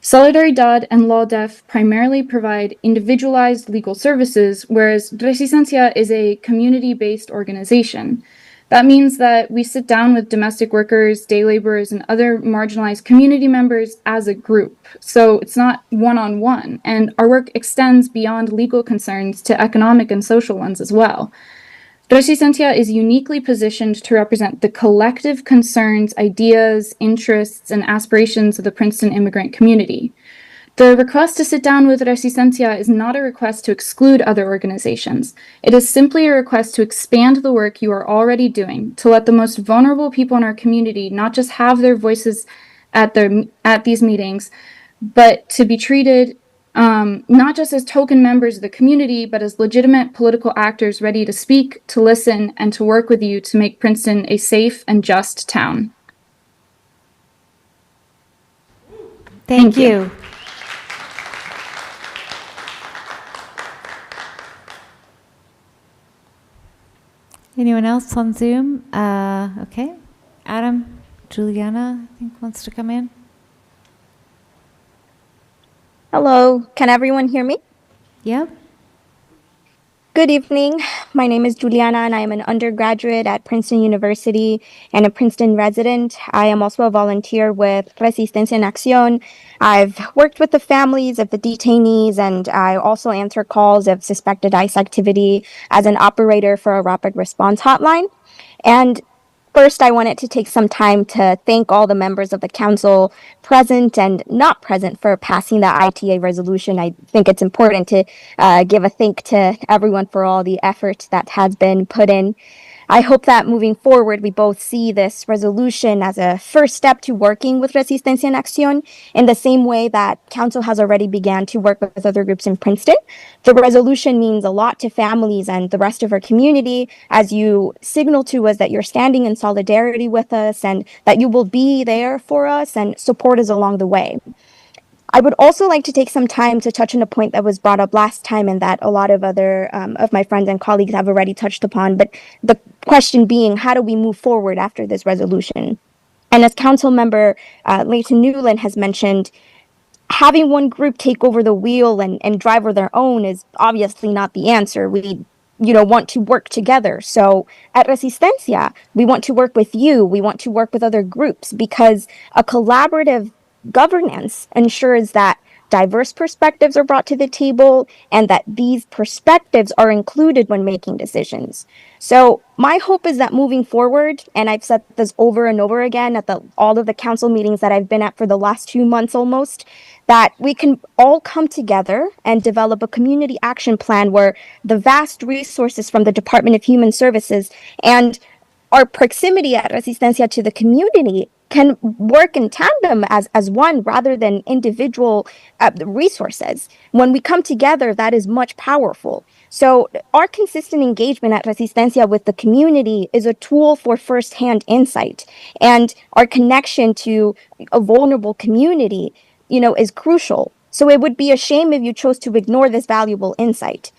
Solidaridad and LawDef primarily provide individualized legal services, whereas Resistencia is a community-based organization. That means that we sit down with domestic workers, day laborers, and other marginalized community members as a group. So it's not one-on-one, and our work extends beyond legal concerns to economic and social ones as well. Resistencia is uniquely positioned to represent the collective concerns, ideas, interests, and aspirations of the Princeton immigrant community. The request to sit down with Resistencia is not a request to exclude other organizations. It is simply a request to expand the work you are already doing, to let the most vulnerable people in our community not just have their voices at these meetings, but to be treated not just as token members of the community, but as legitimate political actors ready to speak, to listen, and to work with you to make Princeton a safe and just town. Thank you. Anyone else on Zoom? Okay. Adam, Juliana, I think, wants to come in. Hello, can everyone hear me? Yep. Good evening. My name is Juliana and I am an undergraduate at Princeton University and a Princeton resident. I am also a volunteer with Resistencia en Acción. I've worked with the families of the detainees and I also answer calls of suspected ICE activity as an operator for a rapid response hotline. And first, I wanted to take some time to thank all the members of the council present and not present for passing the ITA resolution. I think it's important to give a thank to everyone for all the effort that has been put in. I hope that moving forward, we both see this resolution as a first step to working with Resistencia en Acción in the same way that council has already began to work with other groups in Princeton. The resolution means a lot to families and the rest of our community as you signal to us that you're standing in solidarity with us and that you will be there for us and support us along the way. I would also like to take some time to touch on a point that was brought up last time and that a lot of other of my friends and colleagues have already touched upon, but the question being, how do we move forward after this resolution? And as Council Member Leighton Newland has mentioned, having one group take over the wheel and drive on their own is obviously not the answer. We want to work together. So at Resistencia, we want to work with you. We want to work with other groups because a collaborative governance ensures that diverse perspectives are brought to the table and that these perspectives are included when making decisions. So my hope is that moving forward, and I've said this over and over again at all of the council meetings that I've been at for the last 2 months almost, that we can all come together and develop a community action plan where the vast resources from the Department of Human Services and our proximity at Resistencia to the community can work in tandem as one rather than individual resources. When we come together, that is much powerful. So our consistent engagement at Resistencia with the community is a tool for firsthand insight, and our connection to a vulnerable community, is crucial. So it would be a shame if you chose to ignore this valuable insight.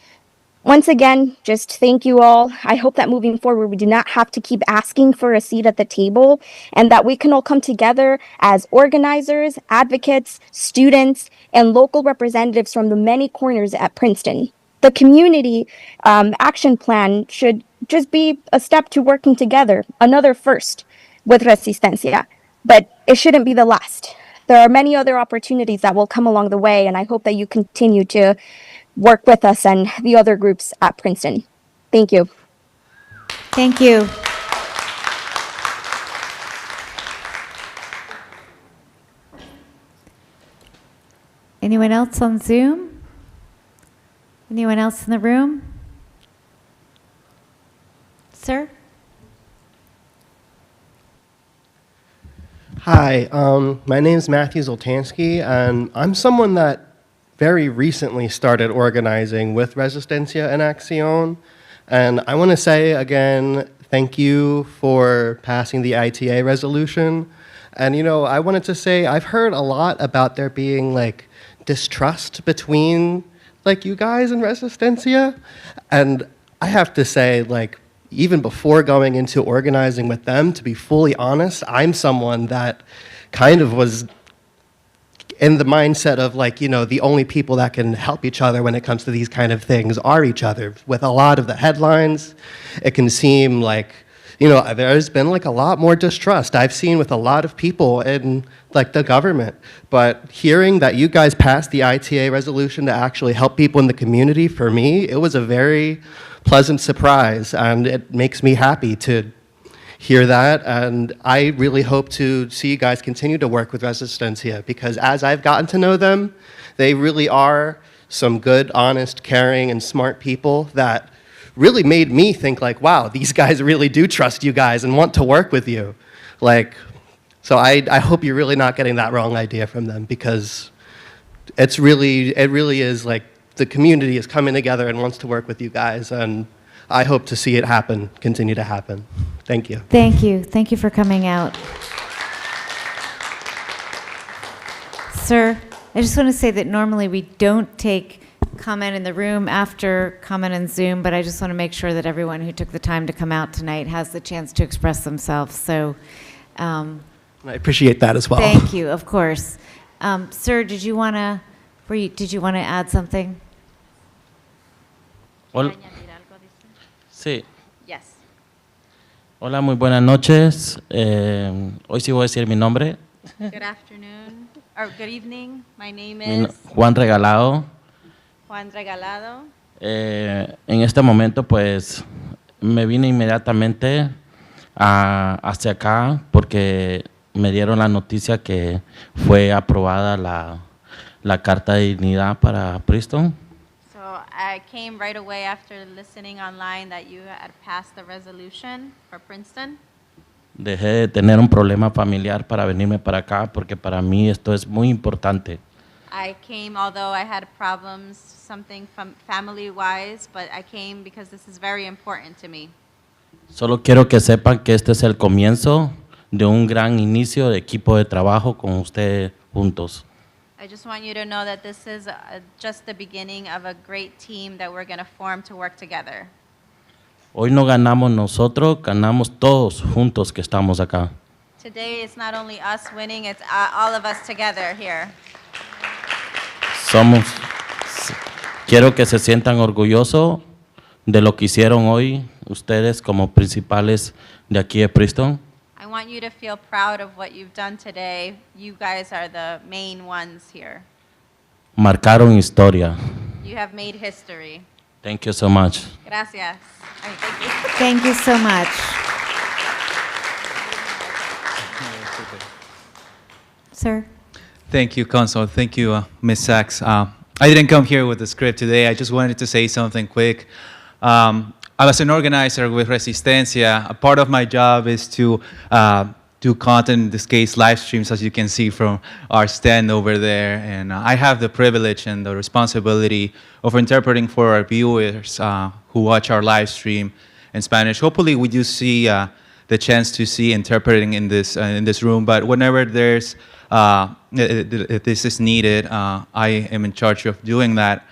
Once again, just thank you all. I hope that moving forward, we do not have to keep asking for a seat at the table, and that we can all come together as organizers, advocates, students, and local representatives from the many corners at Princeton. The community action plan should just be a step to working together, another first with Resistencia, but it shouldn't be the last. There are many other opportunities that will come along the way, and I hope that you continue to work with us and the other groups at Princeton. Thank you. Thank you. Anyone else on Zoom? Anyone else in the room? Sir? Hi, my name is Matthew Zoltansky, and I'm someone that very recently started organizing with Resistencia en Acción. And I want to say again, thank you for passing the ITA resolution. And I wanted to say, I've heard a lot about there being like distrust between like you guys and Resistencia. And I have to say, like, even before going into organizing with them, to be fully honest, I'm someone that kind of was in the mindset of like, the only people that can help each other when it comes to these kind of things are each other. With a lot of the headlines, it can seem like, there's been like a lot more distrust I've seen with a lot of people in like the government. But hearing that you guys passed the ITA resolution to actually help people in the community, for me, it was a very pleasant surprise, and it makes me happy to hear that, and I really hope to see you guys continue to work with Resistencia, because as I've gotten to know them, they really are some good, honest, caring, and smart people that really made me think like, wow, these guys really do trust you guys and want to work with you. Like, so I hope you're really not getting that wrong idea from them, because it really is like the community is coming together and wants to work with you guys, and I hope to see it happen, continue to happen. Thank you. Thank you. Thank you for coming out. Sir, I just want to say that normally we don't take comment in the room after comment on Zoom, but I just want to make sure that everyone who took the time to come out tonight has the chance to express themselves. So, I appreciate that as well. Thank you, of course. Sir, did you want to add something? Hola. Sí. Yes. Hola, muy buenas noches. Hoy sí voy a decir mi nombre. Good afternoon, or good evening. My name is Juan Regalado. Juan Regalado. En este momento, pues, me vine inmediatamente hacia acá porque me dieron la noticia que fue aprobada la Carta de Dignidad para Princeton. So I came right away after listening online that you had passed the resolution for Princeton. Dejé de tener un problema familiar para venirme para acá porque para mí esto es muy importante. I came, although I had problems, something from family-wise, but I came because this is very important to me. Solo quiero que sepan que este es el comienzo de un gran inicio de equipo de trabajo con ustedes juntos. I just want you to know that this is just the beginning of a great team that we're going to form to work together. Hoy no ganamos nosotros, ganamos todos juntos que estamos acá. Today it's not only us winning, it's all of us together here. Quiero que se sientan orgullosos de lo que hicieron hoy ustedes como principales de aquí de Princeton. I want you to feel proud of what you've done today. You guys are the main ones here. Marcaron historia. You have made history. Thank you so much. Gracias. Thank you. Thank you so much. Sir? Thank you, Consul. Thank you, Ms. Sachs. I didn't come here with a script today. I just wanted to say something quick. As an organizer with Resistencia, a part of my job is to do content, in this case, live streams, as you can see from our stand over there. And I have the privilege and the responsibility of interpreting for our viewers who watch our live stream in Spanish. Hopefully, we do see the chance to see interpreting in this room. But whenever there's if this is needed, I am in charge of doing that.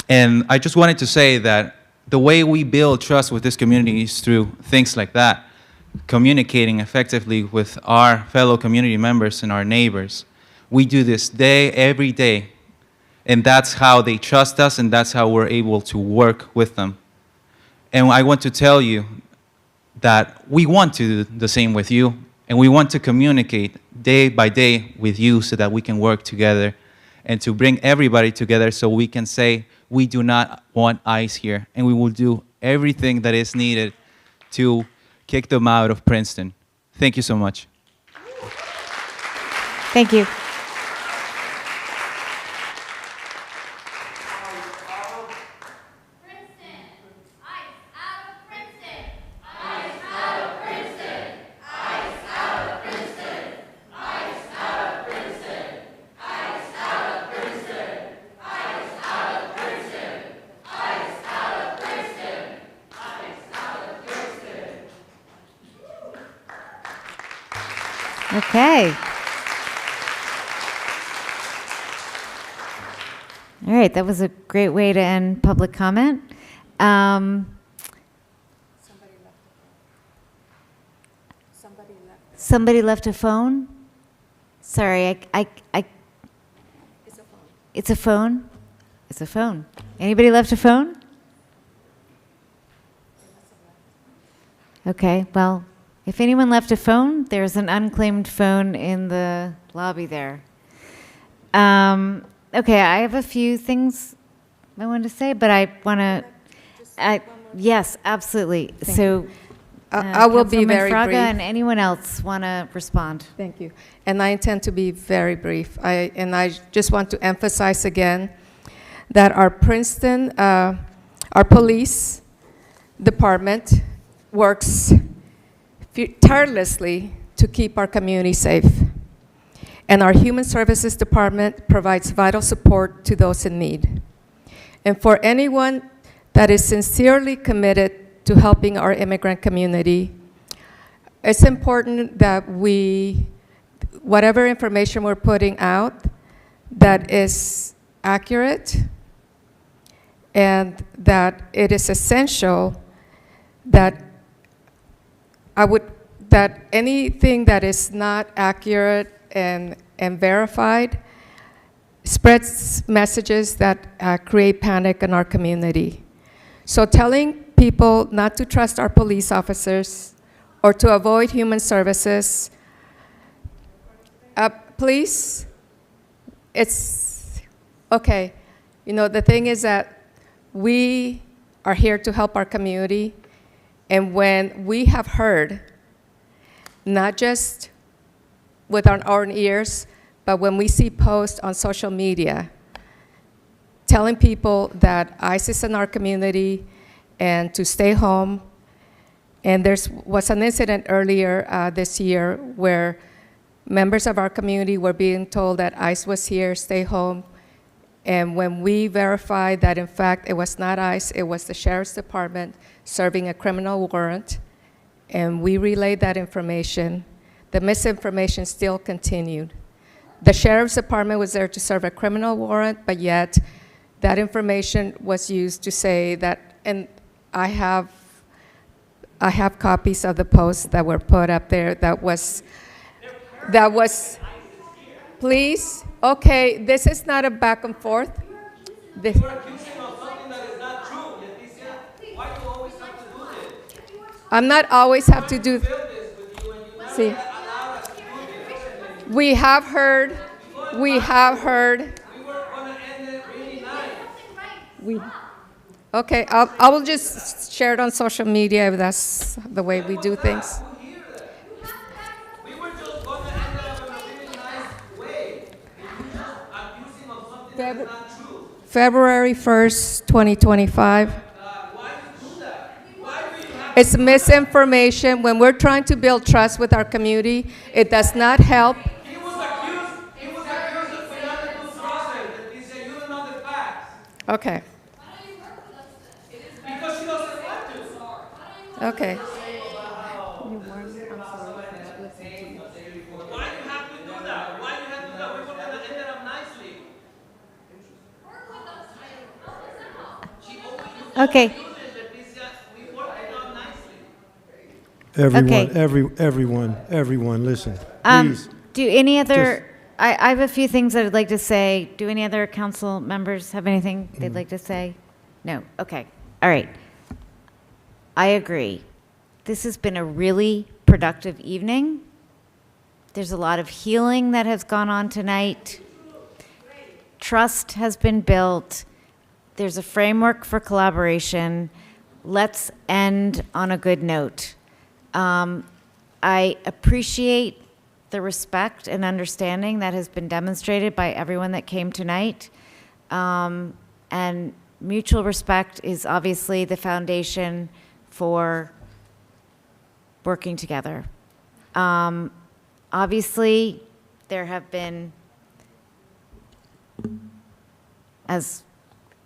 And I just wanted to say that the way we build trust with this community is through things like that, communicating effectively with our fellow community members and our neighbors. We do this every day, and that's how they trust us, and that's how we're able to work with them. And I want to tell you that we want to do the same with you, and we want to communicate day by day with you so that we can work together and to bring everybody together so we can say, we do not want ICE here, and we will do everything that is needed to kick them out of Princeton. Thank you so much. Thank you. Okay. All right, that was a great way to end public comment. Somebody left a phone? Sorry, It's a phone? It's a phone. Anybody left a phone? Okay, well, if anyone left a phone, there's an unclaimed phone in the lobby there. Okay, I have a few things I wanted to say, but I want to, yes, absolutely. So, I will be Councilwoman very Fraga brief. and anyone else want to respond? Thank you. And I intend to be very brief. I just want to emphasize again that our Princeton, our police department works tirelessly to keep our community safe. And our Human Services Department provides vital support to those in need. And for anyone that is sincerely committed to helping our immigrant community, it's important that whatever information we're putting out, that is accurate and that it is essential that that anything that is not accurate and verified spreads messages that create panic in our community. So telling people not to trust our police officers or to avoid human services, please, it's okay. You know, the thing is that we are here to help our community, and when we have heard, not just with our own ears, but when we see posts on social media telling people that ICE is in our community and to stay home. And there was an incident earlier this year where members of our community were being told that ICE was here, stay home. And when we verified that in fact it was not ICE, it was the Sheriff's Department serving a criminal warrant, and we relayed that information, the misinformation still continued. The Sheriff's Department was there to serve a criminal warrant, but yet that information was used to say that, and I have copies of the posts that were put up there that was, please, okay, this is not a back and forth. I'm not always have to do, see, we have heard, okay, I will just share it on social media if that's the way we do things. February 1st, 2025. It's misinformation. When we're trying to build trust with our community, it does not help. He was accused of failing due process. He said you don't know the facts. Okay. Because she doesn't want to. Okay. Why you have to do that? Why you have to do that? We were going to end it up nicely. Okay. Everyone, listen. Please. Do any other, I have a few things that I'd like to say. Do any other council members have anything they'd like to say? No? Okay. All right. I agree. This has been a really productive evening. There's a lot of healing that has gone on tonight. Trust has been built. There's a framework for collaboration. Let's end on a good note. I appreciate the respect and understanding that has been demonstrated by everyone that came tonight. And mutual respect is obviously the foundation for working together. Obviously, there have been, as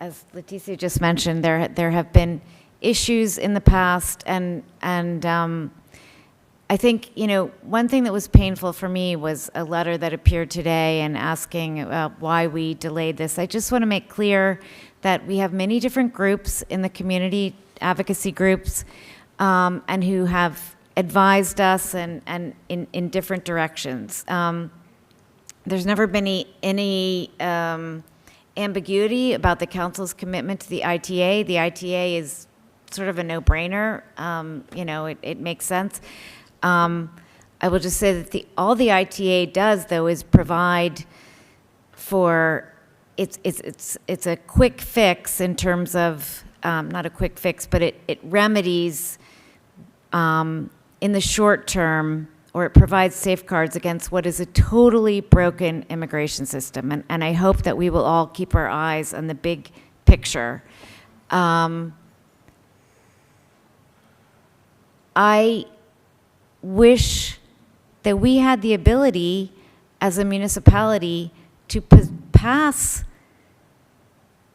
Leticia just mentioned, there have been issues in the past, and I think, one thing that was painful for me was a letter that appeared today and asking why we delayed this. I just want to make clear that we have many different groups in the community, advocacy groups, and who have advised us and in different directions. There's never been any ambiguity about the council's commitment to the ITA. The ITA is sort of a no-brainer. It makes sense. I will just say that all the ITA does, though, is provide for it's a quick fix in terms of not a quick fix, but it remedies in the short term, or it provides safeguards against what is a totally broken immigration system. And I hope that we will all keep our eyes on the big picture. I wish that we had the ability as a municipality to pass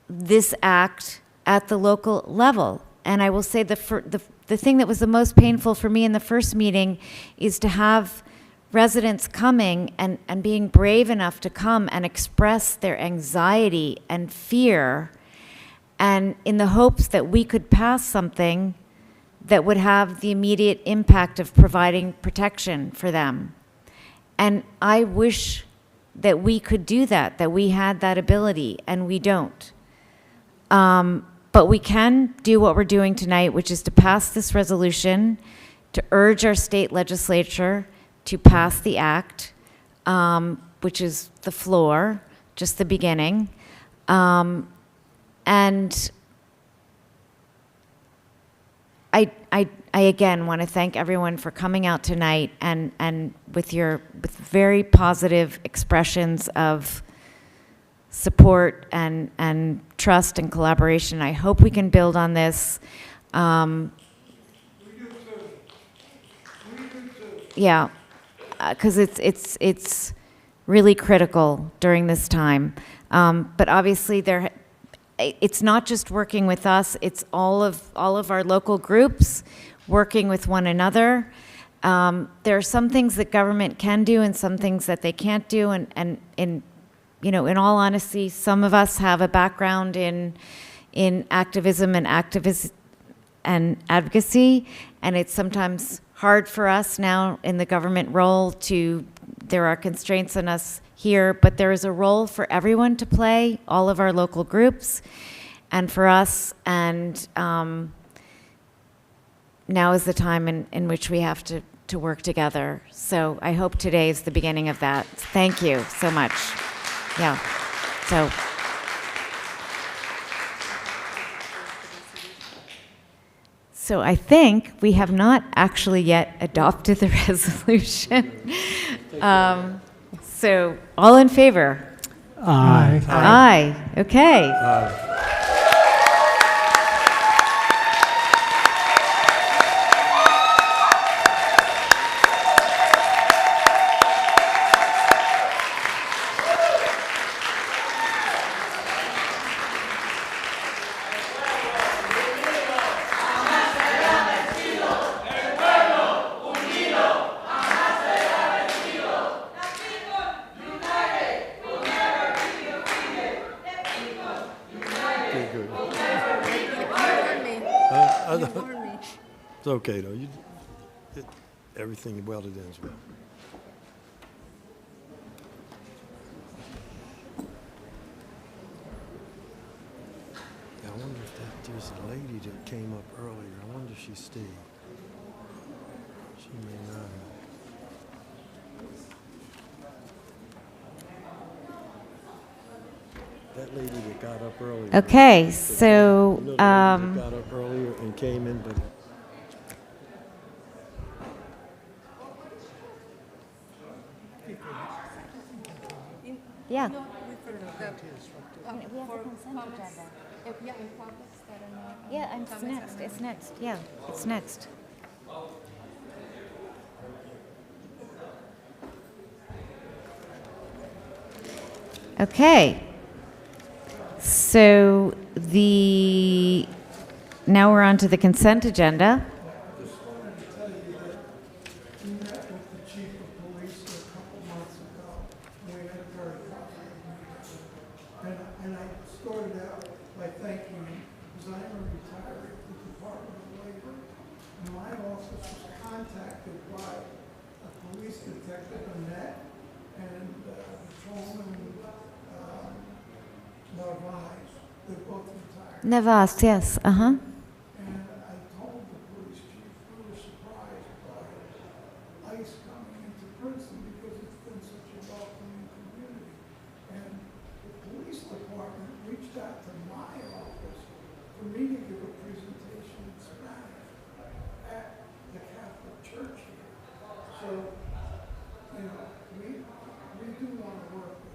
this act at the local level. And I will say the thing that was the most painful for me in the first meeting is to have residents coming and being brave enough to come and express their anxiety and fear, and in the hopes that we could pass something that would have the immediate impact of providing protection for them. And I wish that we could do that we had that ability, and we don't. But we can do what we're doing tonight, which is to pass this resolution, to urge our state legislature to pass the act, which is the floor, just the beginning. And I again want to thank everyone for coming out tonight and with very positive expressions of support and trust and collaboration. I hope we can build on this. Yeah, because it's really critical during this time. But obviously it's not just working with us, it's all of our local groups working with one another. There are some things that government can do and some things that they can't do, and in all honesty, some of us have a background in activism and advocacy, and it's sometimes hard for us now in the government role there are constraints on us here, but there is a role for everyone to play, all of our local groups, and for us, and now is the time in which we have to work together. So I hope today is the beginning of that. Thank you so much. Yeah, so I think we have not actually yet adopted the resolution. So all in favor? Aye. Aye. Okay. Okay, good. It's okay, though. Everything welded in as well. I wonder if there's a lady that came up earlier. I wonder if she stayed. She may not have. That lady that got up earlier. Okay, so, You know the lady that got up earlier and came in, but yeah. Yeah, it's next, it's next, yeah, it's next. Okay. So now we're on to the consent agenda. And I started out by thanking him because I am a retiree of the Department of Labor. And my office was contacted by a police detective, Annette, and Patrolman Narvaez. They're both retired. Navas, yes, uh-huh. And I told the police chief we were surprised by ICE coming into Princeton because it's been such a welcoming community. And the police department reached out to my office for me to give a presentation in Spanish at the Catholic Church here. So, you know, we do want to work with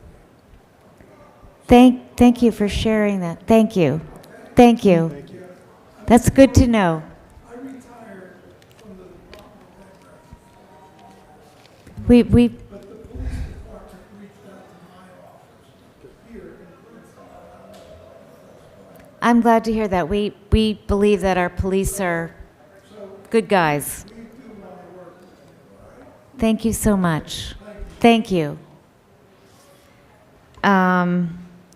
you. Thank you for sharing that. Thank you. Thank you. That's good to know. I retired from the Department of Labor. We But the police department reached out to my office here in Princeton. I'm glad to hear that. We believe that our police are good guys. Thank you so much. Thank you.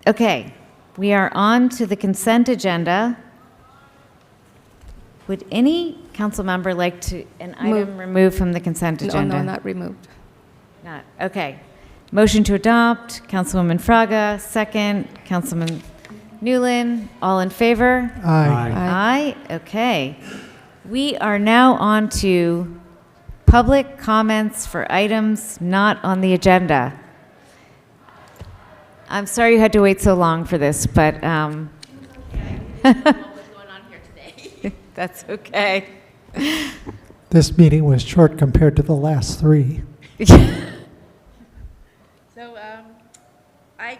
Okay, we are on to the consent agenda. Would any council member like to an item removed from the consent agenda? No, not removed. Not, okay. Motion to adopt, Councilwoman Fraga, second, Councilman Newland, all in favor? Aye. Aye, okay. We are now on to public comments for items not on the agenda. I'm sorry you had to wait so long for this, but What's going on here today? that's okay. This meeting was short compared to the last three. So I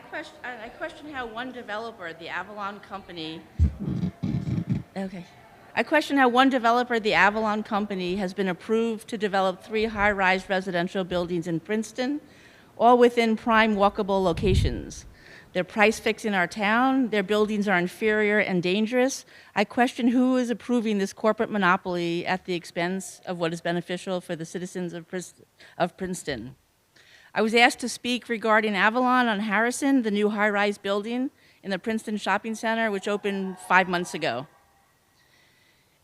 question how one developer, the Avalon Company, I question how one developer, the Avalon Company, has been approved to develop 3 high-rise residential buildings in Princeton, all within prime walkable locations. They're price fixing our town. Their buildings are inferior and dangerous. I question who is approving this corporate monopoly at the expense of what is beneficial for the citizens of Princeton. I was asked to speak regarding Avalon on Harrison, the new high-rise building in the Princeton Shopping Center, which opened 5 months ago.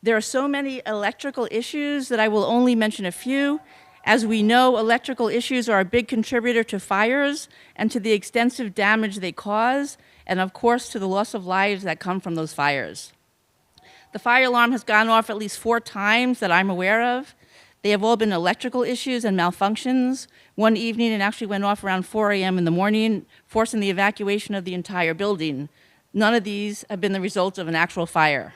There are so many electrical issues that I will only mention a few. As we know, electrical issues are a big contributor to fires and to the extensive damage they cause, and of course to the loss of lives that come from those fires. The fire alarm has gone off at least 4 times that I'm aware of. They have all been electrical issues and malfunctions. One evening it actually went off around 4 a.m. in the morning, forcing the evacuation of the entire building. None of these have been the result of an actual fire.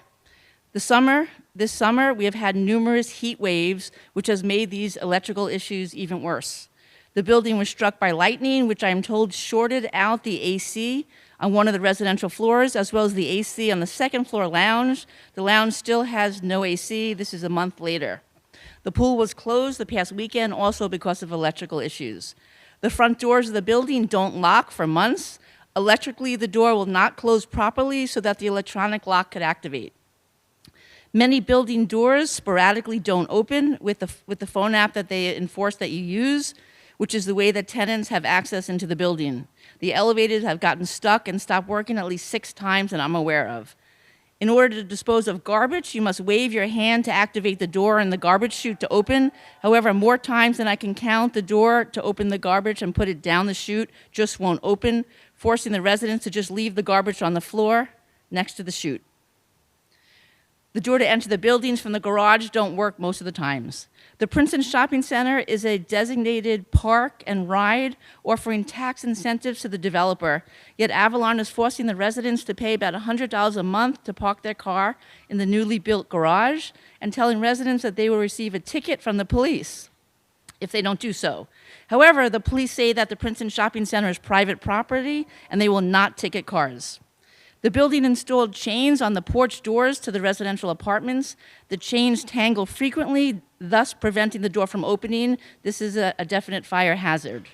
This summer, we have had numerous heat waves, which has made these electrical issues even worse. The building was struck by lightning, which I'm told shorted out the AC on one of the residential floors, as well as the AC on the second floor lounge. The lounge still has no AC. This is a month later. The pool was closed the past weekend also because of electrical issues. The front doors of the building don't lock for months. Electrically, the door will not close properly so that the electronic lock could activate. Many building doors sporadically don't open with the phone app that they enforce that you use. which is the way that tenants have access into the building. The elevators have gotten stuck and stopped working at least 6 times that I'm aware of. In order to dispose of garbage, you must wave your hand to activate the door and the garbage chute to open. However, more times than I can count, the door to open the garbage and put it down the chute just won't open, forcing the residents to just leave the garbage on the floor next to the chute. The door to enter the buildings from the garage don't work most of the times. The Princeton Shopping Center is a designated park and ride, offering tax incentives to the developer. Yet Avalon is forcing the residents to pay about $100 a month to park their car in the newly built garage and telling residents that they will receive a ticket from the police if they don't do so. However, the police say that the Princeton Shopping Center is private property and they will not ticket cars. The building installed chains on the porch doors to the residential apartments. The chains tangle frequently, thus preventing the door from opening. This is a definite fire hazard.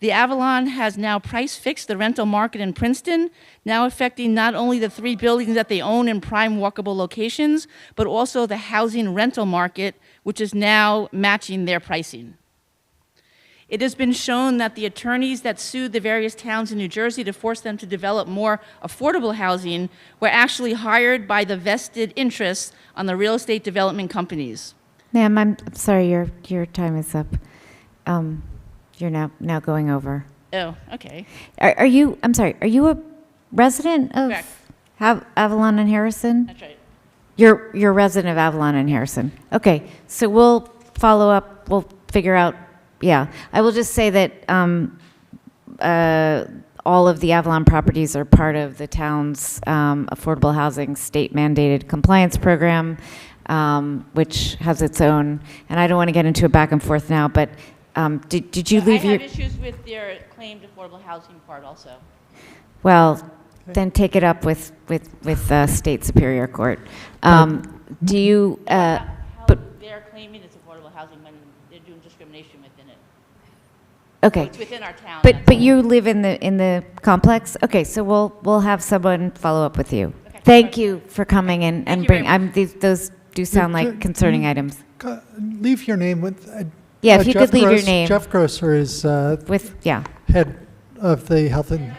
The Avalon has now price fixed the rental market in Princeton, now affecting not only the 3 buildings that they own in prime walkable locations, but also the housing rental market, which is now matching their pricing. It has been shown that the attorneys that sued the various towns in New Jersey to force them to develop more affordable housing were actually hired by the vested interests on the real estate development companies. Ma'am, I'm sorry, your time is up. You're now going over. Oh, okay. Are you, I'm sorry, are you a resident of Avalon and Harrison? That's right. You're a resident of Avalon and Harrison. Okay, so we'll follow up, we'll figure out. Yeah, I will just say that all of the Avalon properties are part of the town's affordable housing state mandated compliance program, which has its own, and I don't want to get into a back and forth now, but did you leave your... I have issues with their claimed affordable housing part also. Well, then take it up with State Superior Court. Do you... They're claiming it's affordable housing when they're doing discrimination within it. Okay. It's within our town. But you live in the complex? Okay, so we'll have someone follow up with you. Okay. Thank you for coming and bring, those do sound like concerning items. Leave your name with. Yeah, if you could leave your name. Jeff Grosser is head of the health and.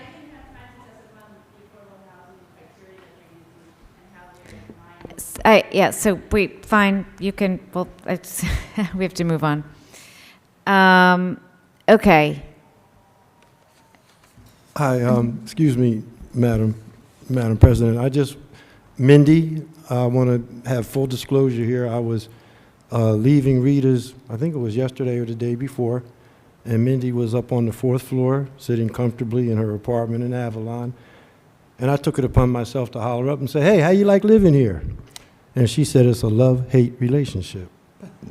Yeah, so wait, fine, you can, well, we have to move on. Okay. Hi, excuse me, Madam President. Mindy, I want to have full disclosure here. I was leaving Rita's, I think it was yesterday or the day before, and Mindy was up on the 4th floor, sitting comfortably in her apartment in Avalon, and I took it upon myself to holler up and say, hey, how you like living here? And she said it's a love-hate relationship.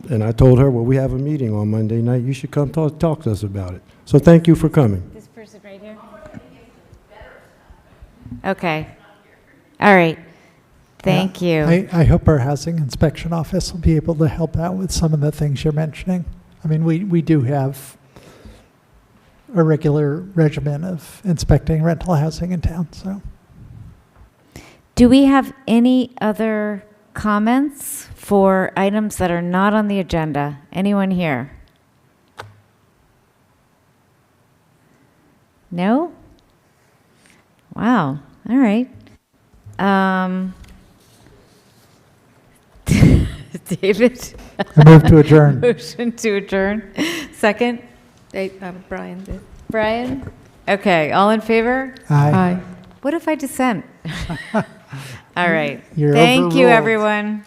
And I told her, well, we have a meeting on Monday night. You should come talk to us about it. So thank you for coming. This person right here? Okay. All right. Thank you. I hope our housing inspection office will be able to help out with some of the things you're mentioning. I mean, we do have a regular regimen of inspecting rental housing in town, so. Do we have any other comments for items that are not on the agenda? Anyone here? No? Wow. All right. David? I move to adjourn. Motion to adjourn. Second? Brian did. Brian? Okay. All in favor? Aye. What if I dissent? All right. You're Thank you, overruled. everyone.